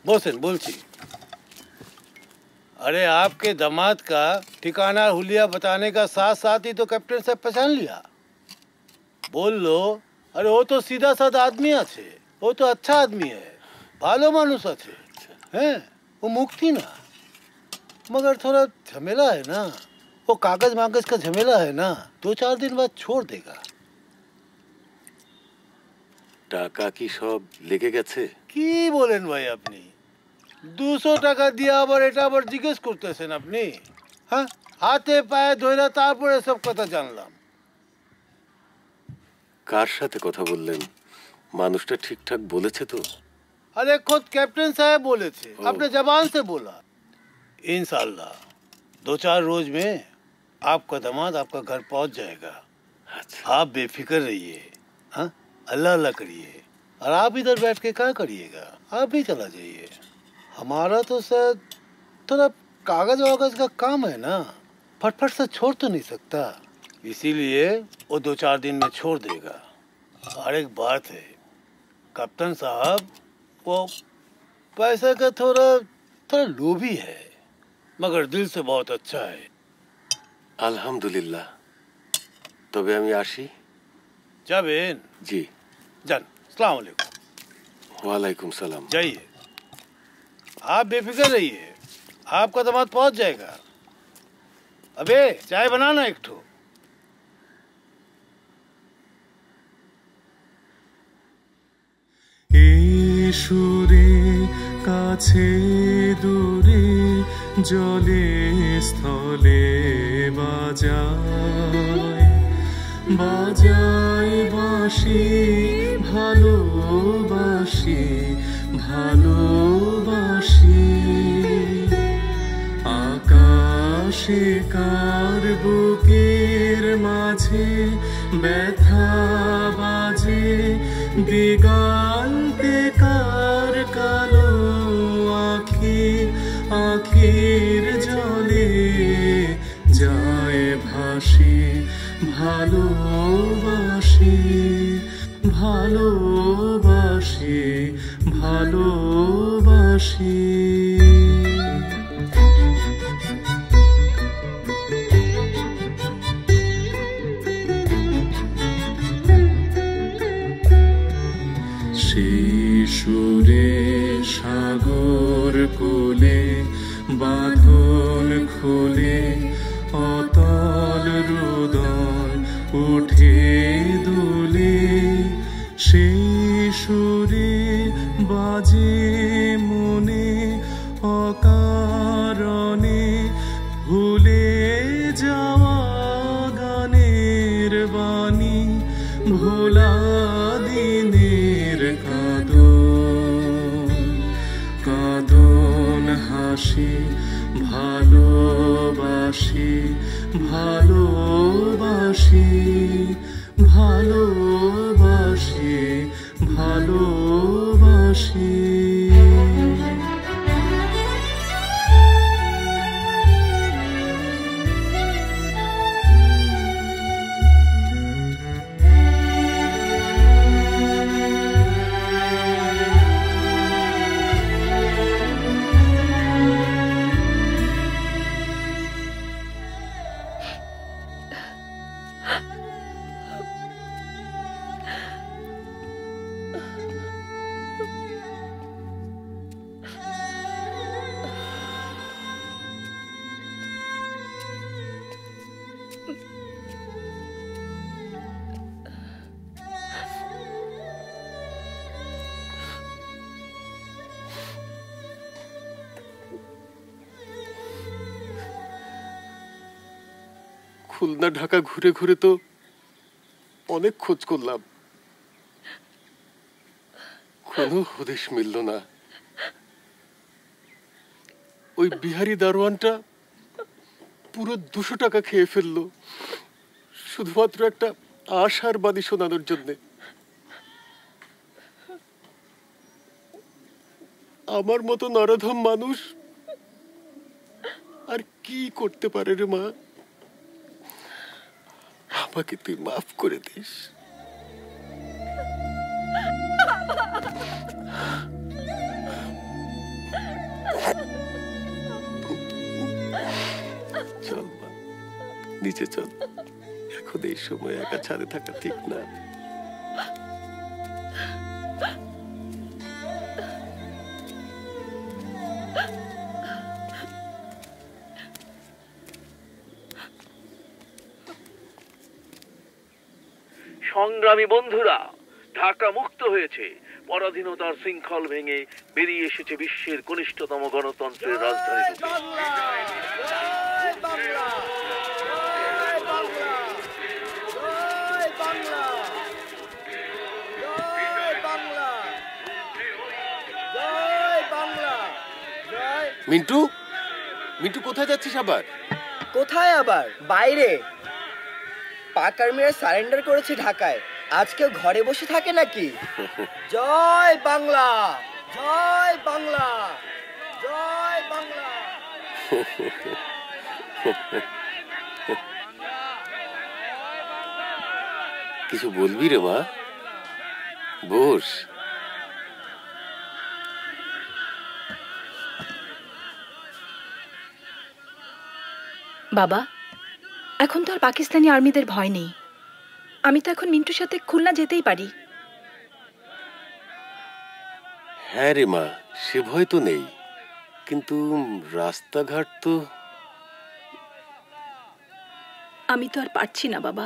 বসেন বলছি। अरे आपके दामाद का ठिकाना हुलिया बताने का साथ साथ ही तो कैप्टन साहब पहचान लिया। बोल लो, अरे वो तो सीधा साधा आदमी আছে, वो तो अच्छा आदमी है, ভালো মানুষ আছে, हैं? वो मुक्ति ना, मगर थोड़ा झमेला है ना, वो कागज मागज का झमेला है ना, 2-4 दिन बाद छोड़ देगा। টাকা কি সব লেগে গেছে? কি বলেন ভাই আপনি? 200 টাকা দিয়ে আবার এটা আবার জিজ্ঞেস করতেছেন আপনি? হ্যাঁ, হাতে পায়ে ধরে তারপরে সব কথা জানলাম। কার সাথে কথা বললেন? মানুষটা ঠিকঠাক বলেছে তো? अरे खुद कैप्टन साहब बोले थे, अपने जबान से बोला। इंशाल्लाह 2-4 रोज में आपका दामाद आपका घर पहुंच जाएगा। आप बेफिक्र रहिए, हाँ, अल्लाह अल्लाह करिए, और आप इधर बैठ के क्या करिएगा, आप भी चला जाइए। हमारा तो सर थोड़ा कागज वागज का काम है ना, फटफट से छोड़ तो नहीं सकता, इसीलिए वो 2-4 दिन में छोड़ देगा। और एक बात है, कैप्टन साहब वो पैसे का थोड़ा लोभी है, मगर दिल से बहुत अच्छा है। আলহামদুলিল্লাহ। তবে আমি আসি। जाबेन জি। जान, अस्सलाम वालेकुम। ওয়ালাইকুম সালাম। जाइए, आप बेफिक्र रहिए, आपका दामाद पहुंच जाएगा। अबे चाय बनाना एक ठो। সুরে কাছে দূরে জলে স্থলে বাজায় বাজায় বাঁশি ভালোবাসি ভালোবাসি আকাশে কার বুকের মাঝে ব্যথা বাজে দিগন্তে কার কালো আখি আখির জলে যায় ভাসি ভালোবাসি ভালোবাসি ভালোবাসি সুরে সাগর কোলে বাঁধন খুলে অতল রোদন উঠে দুলে সেই সুরে বাজে মনে অকারণে ভুলে যাওয়া গানের বাণী ভোলা দিনের কাঁদন হাসি ভালোবাসি ভালোবাসি ভালোবাসি ভালোবাসি খুলনা ঢাকা ঘুরে ঘুরে তো অনেক খোঁজ করলাম, কোনো হদিশ মিলল না। ওই বিহারি দারোয়ানটা পুরো 200 টাকা খেয়ে ফেললো শুধুমাত্র একটা আশার বাণী শোনানোর জন্যে। আমার মতো নরধম মানুষ আর কি করতে পারে রে মা? আমাকে তুই মাফ করে দিস। নিচে চল, এখন এই সময় একা ছাদে থাকা ঠিক না। সংগ্রামী বন্ধুরা, ঢাকা মুক্ত হয়েছে। পরাধীনতার শৃঙ্খল ভেঙে বেরিয়ে এসেছে বিশ্বের কনিষ্ঠতম গণতন্ত্রের রাজধানী। মিন্টু, মিন্টু কোথায় যাচ্ছিস আবার? কোথায় আবার? বাইরে। পাক আর্মিরা সারেন্ডার করেছে ঢাকায়। আজ কেউ ঘরে বসে থাকে নাকি? জয় বাংলা, জয় বাংলা, জয় বাংলা। কিছু বলবি রে মা? বস। বাবা, এখন তো আর পাকিস্তানি আর্মিদের ভয় নেই। আমি তো এখন মিন্টুর সাথে খুলনা যেতেই পারি। হ্যাঁ রে মা, সে ভয় তো নেই, কিন্তু রাস্তাঘাট তো। আমি তো আর পারছি না বাবা।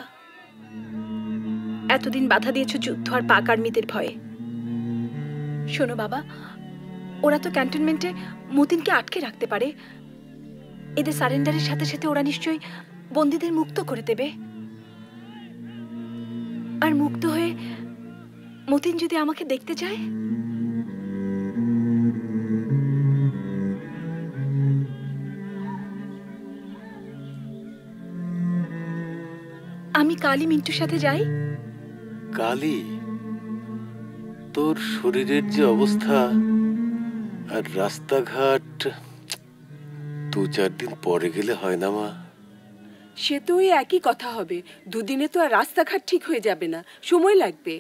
এতদিন বাধা দিয়েছো যুদ্ধ আর পাক আর্মিদের ভয়ে। শোনো বাবা, ওরা তো ক্যান্টনমেন্টে মতিনকে আটকে রাখতে পারে। এদের সারেন্ডারের সাথে সাথে ওরা নিশ্চয়ই বন্দীদের মুক্ত করে দেবে। আর মুক্ত হয়ে মতিন যদি আমাকে দেখতে চায়, আমি কালই মিন্টুর সাথে যাই। কালি? তোর শরীরের যে অবস্থা আর রাস্তাঘাট, 2-4 দিন পরে গেলে হয় না মা? সে তো ওই একই কথা হবে। দুদিনে তো আর রাস্তাঘাট ঠিক হয়ে যাবে না, সময় লাগবে।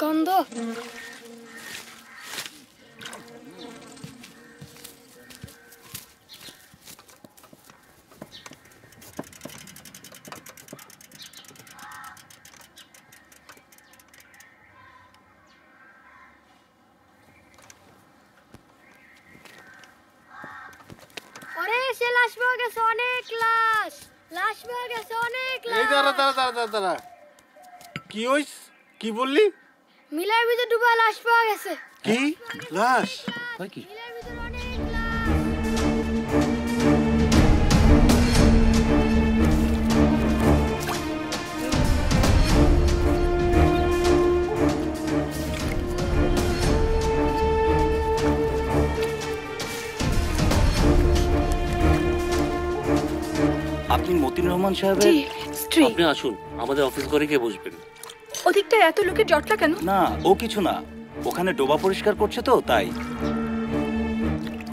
গন্ধ। ওরে সে লাশ পাওয়া গেছে, অনেক লাশ। লাশ পাওয়া গেছে, অনেক লাশ। এই দাঁড়া দাঁড়া দাঁড়া দাঁড়া, কি হইস? কি বললি? মিলার ভিতরে ডুবা লাশ পাওয়া গেছে। কি লাশ? হয় কি? আপনি মতিন রহমান সাহেবের স্ত্রী? আপনি আসুন, আমাদের অফিস করে গিয়ে বসবেন। ওদিকটা এত লোকের জটলা কেন? না, ও কিছু না, ওখানে ডোবা পরিষ্কার করছে তো তাই।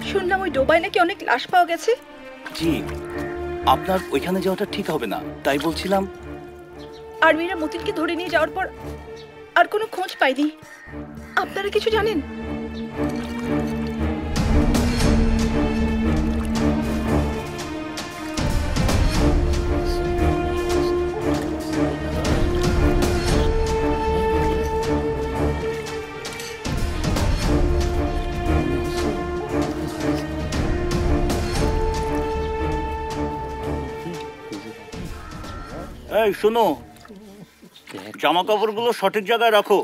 শুনলাম ওই ডোবায় নাকি অনেক লাশ পাওয়া গেছে। জি, আপনার ওইখানে যাওয়াটা ঠিক হবে না, তাই বলছিলাম। আর্মিরা মতিনকে ধরে নিয়ে যাওয়ার পর আর কোনো খোঁজ পাইনি। আপনারা কিছু জানেন? এই শোনো, জামা কাপড়গুলো সঠিক জায়গায় রাখো।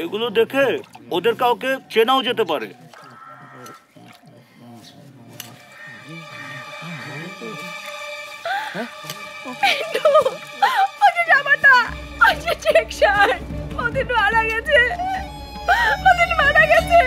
এগুলো দেখে ওদের কাউকে চেনাও যেতে পারে। মারা গেছে, মারা গেছে।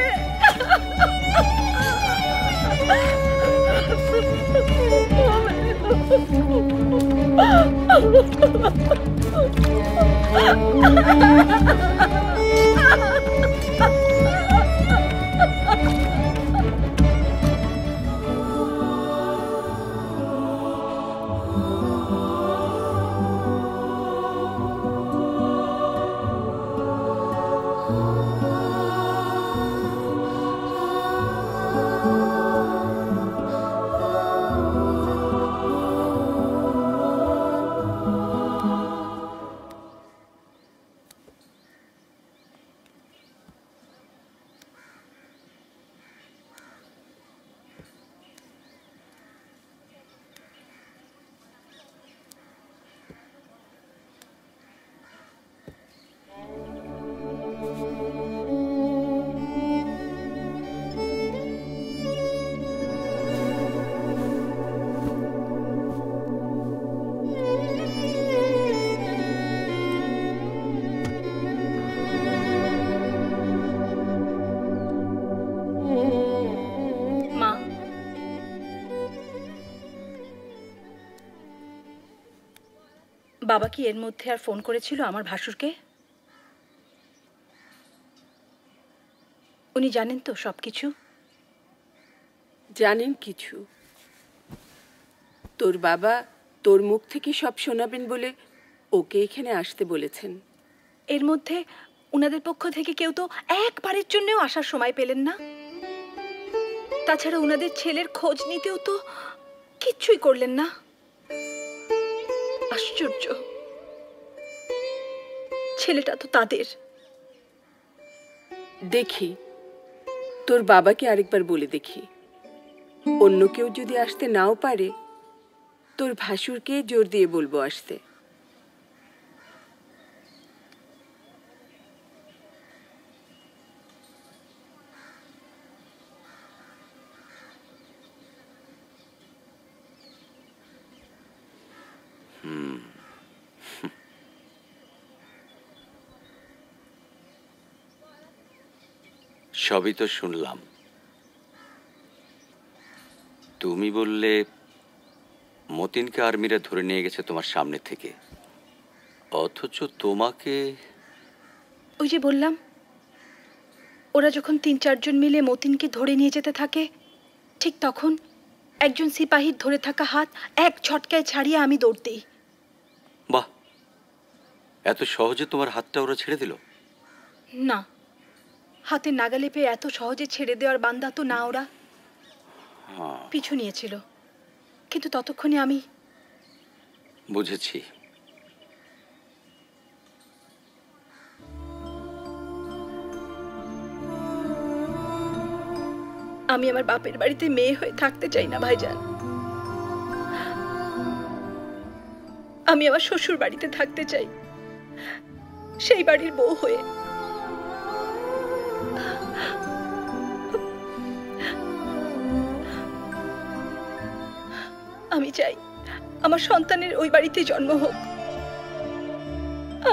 বাবা কি এর মধ্যে আর ফোন করেছিল আমার ভাসুরকে? উনি জানেন তো সবকিছু? জানেন কিছু। তোর বাবা তোর মুখ থেকে সব শোনাবেন বলে ওকে এখানে আসতে বলেছেন। এর মধ্যে উনাদের পক্ষ থেকে কেউ তো একবারের জন্যও আসার সময় পেলেন না। তাছাড়া উনাদের ছেলের খোঁজ নিতেও তো কিচ্ছুই করলেন না। আশ্চর্য, ছেলেটা তো তাদের। দেখি তোর বাবাকে আরেকবার বলে দেখি, অন্য কেউ যদি আসতে নাও পারে তোর ভাসুরকে জোর দিয়ে বলবো আসতে। সবই তো শুনলাম। তুমি বললে মতিনকে আর্মিরা ধরে নিয়ে গেছে তোমার সামনে থেকে, অথচ তোমাকে। ওই যে বললাম, ওরা যখন ৩-৪ জন মিলে মতিনকে ধরে নিয়ে যেতে থাকে, ঠিক তখন একজন সিপাহীর ধরে থাকা হাত এক ঝটকায় ছাড়িয়ে আমি দৌড় দিই। বাহ, এত সহজে তোমার হাতটা ওরা ছেড়ে দিল? না, হাতে নাগালে পেয়ে এত সহজে ছেড়ে দেওয়ার বান্দা তো না ওরা। পিছু নিয়েছিল, কিন্তু ততক্ষণে আমি। বুঝেছি। আমি আমার বাপের বাড়িতে মেয়ে হয়ে থাকতে চাই না ভাইজান। আমি আমার শ্বশুর বাড়িতে থাকতে চাই, সেই বাড়ির বউ হয়ে। আমি চাই আমার সন্তানের ওই বাড়িতে জন্ম হোক।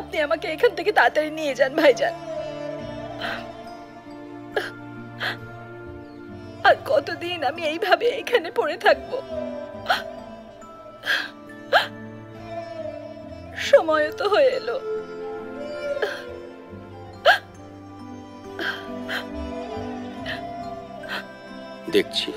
আপনি আমাকে এখান থেকে তাড়াতাড়ি নিয়ে যান ভাইজান। আর কতদিন আমি এইভাবে এখানে পড়ে থাকবো? সময় তো হয়ে এলো। দেখছি।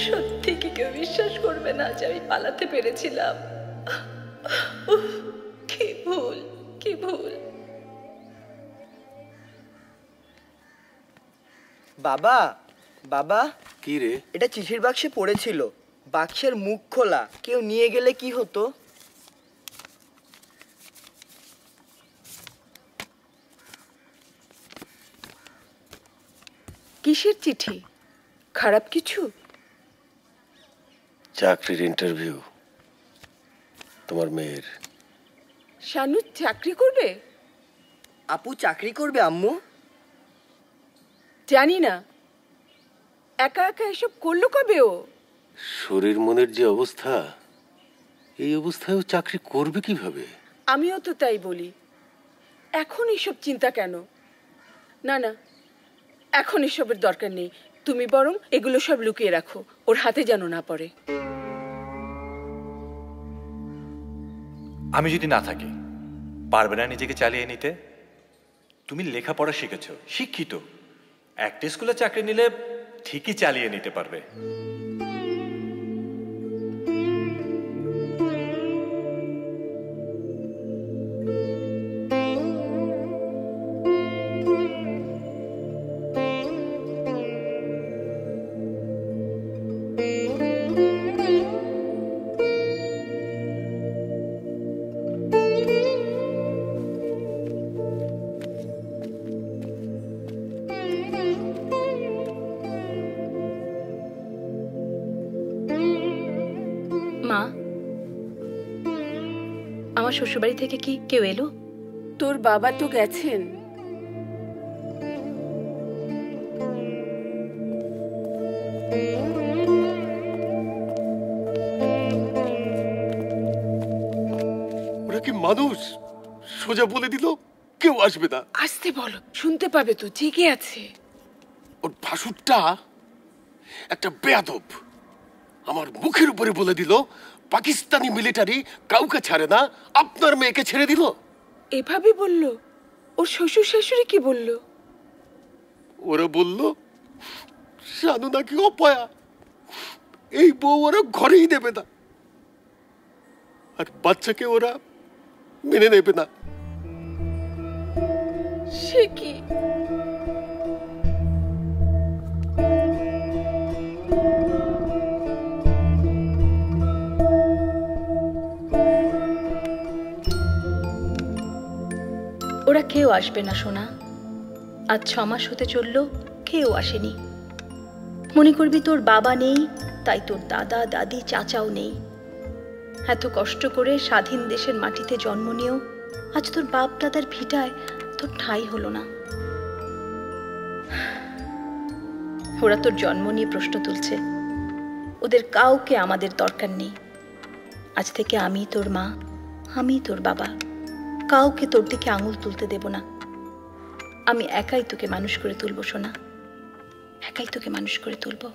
সত্যি কি কেউ বিশ্বাস করবে না যে আমি পালাতে পেরেছিলাম? কি ভুল, কি ভুল। বাবা, বাবা। কি রে? এটা চিঠির বাক্সে পড়েছিল, বাক্সের মুখ খোলা, কেউ নিয়ে গেলে কি হতো? কিসের চিঠি? খারাপ কিছু? চাকরির ইন্টারভিউ তোমার মেয়ের। শানু চাকরি করবে? আপু চাকরি করবে আম্মু? জানি না, একা একা এসব করলো কবে ও? শরীর মনের যে অবস্থা, এই অবস্থায় ও চাকরি করবে কিভাবে? আমিও তো তাই বলি, এখন এসব চিন্তা কেন? না না, এখন এসবের দরকার নেই। তুমি বরং এগুলো সব লুকিয়ে রাখো, ওর হাতে যেন না পড়ে। আমি যদি না থাকি, পারবে না নিজেকে চালিয়ে নিতে? তুমি লেখাপড়া শিখেছ, শিক্ষিত, একটা স্কুলে চাকরি নিলে ঠিকই চালিয়ে নিতে পারবে। তোমার শ্বশুরবাড়ি থেকে কি কেউ এলো? তোর বাবা তো গেছেন। ওরা কি মানুষ? সোজা বলে দিল কেউ আসবে না। আসতে বলো, শুনতে পাবে তো, জেগে আছে। ওর ভাসুরটা একটা বেয়াদব। আমার মুখের উপরে বলে দিল পাকিস্তানি মিলিটারি কাউকে ছাড়ে না, আপনার মেয়েকে ছেড়ে দিল। এভাবে বললো? ওর শ্বশুর শাশুড়ি কি বলল? ওরা বলল শানু নাকি অপয়া, এই বউ ওরা ঘরেই নেবে না, আর বাচ্চাকে ওরা মেনে নেবে না। সে কি? ওরা কেউ আসবে না সোনা। আজ 6 মাস হতে চললো, কেউ আসেনি। মনে করবি তোর বাবা নেই, তাই তোর দাদা দাদি চাচাও নেই। এত কষ্ট করে স্বাধীন দেশের মাটিতে জন্ম নিয়েও আজ তোর বাপ দাদার ভিটায় তোর ঠাঁই হলো না। ওরা তোর জন্ম নিয়ে প্রশ্ন তুলছে। ওদের কাউকে আমাদের দরকার নেই। আজ থেকে আমি তোর মা, আমি তোর বাবা, কাউকে তোর দিকে আঙুল তুলতে দেব না। আমি একাই তোকে মানুষ করে তুলবো সোনা, একাই তোকে মানুষ করে তুলবো।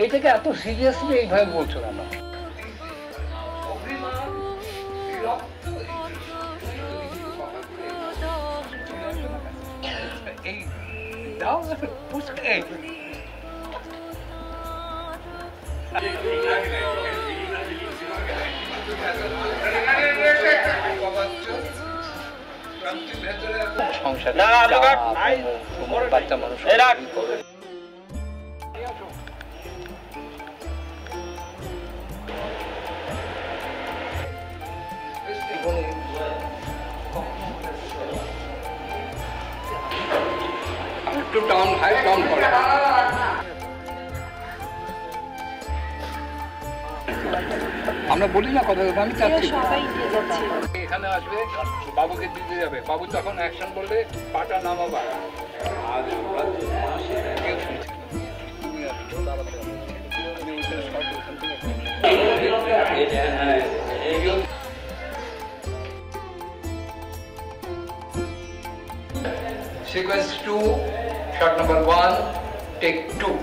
এটাকে এত সিরিয়াসলি এইভাবে বলছো কেন? এই দাও পুষ্কে সংসার বাচ্চা মানুষ একটু ডাউন হাই ডাউন করে আমরা বলি না কথা, আমি চাচ্ছি এখানে আসবে, বাবুকে দিতে যাবে, বাবু তখন অ্যাকশন বললে পাটা নামাবা। Sequence 2, shot number 1, take 2.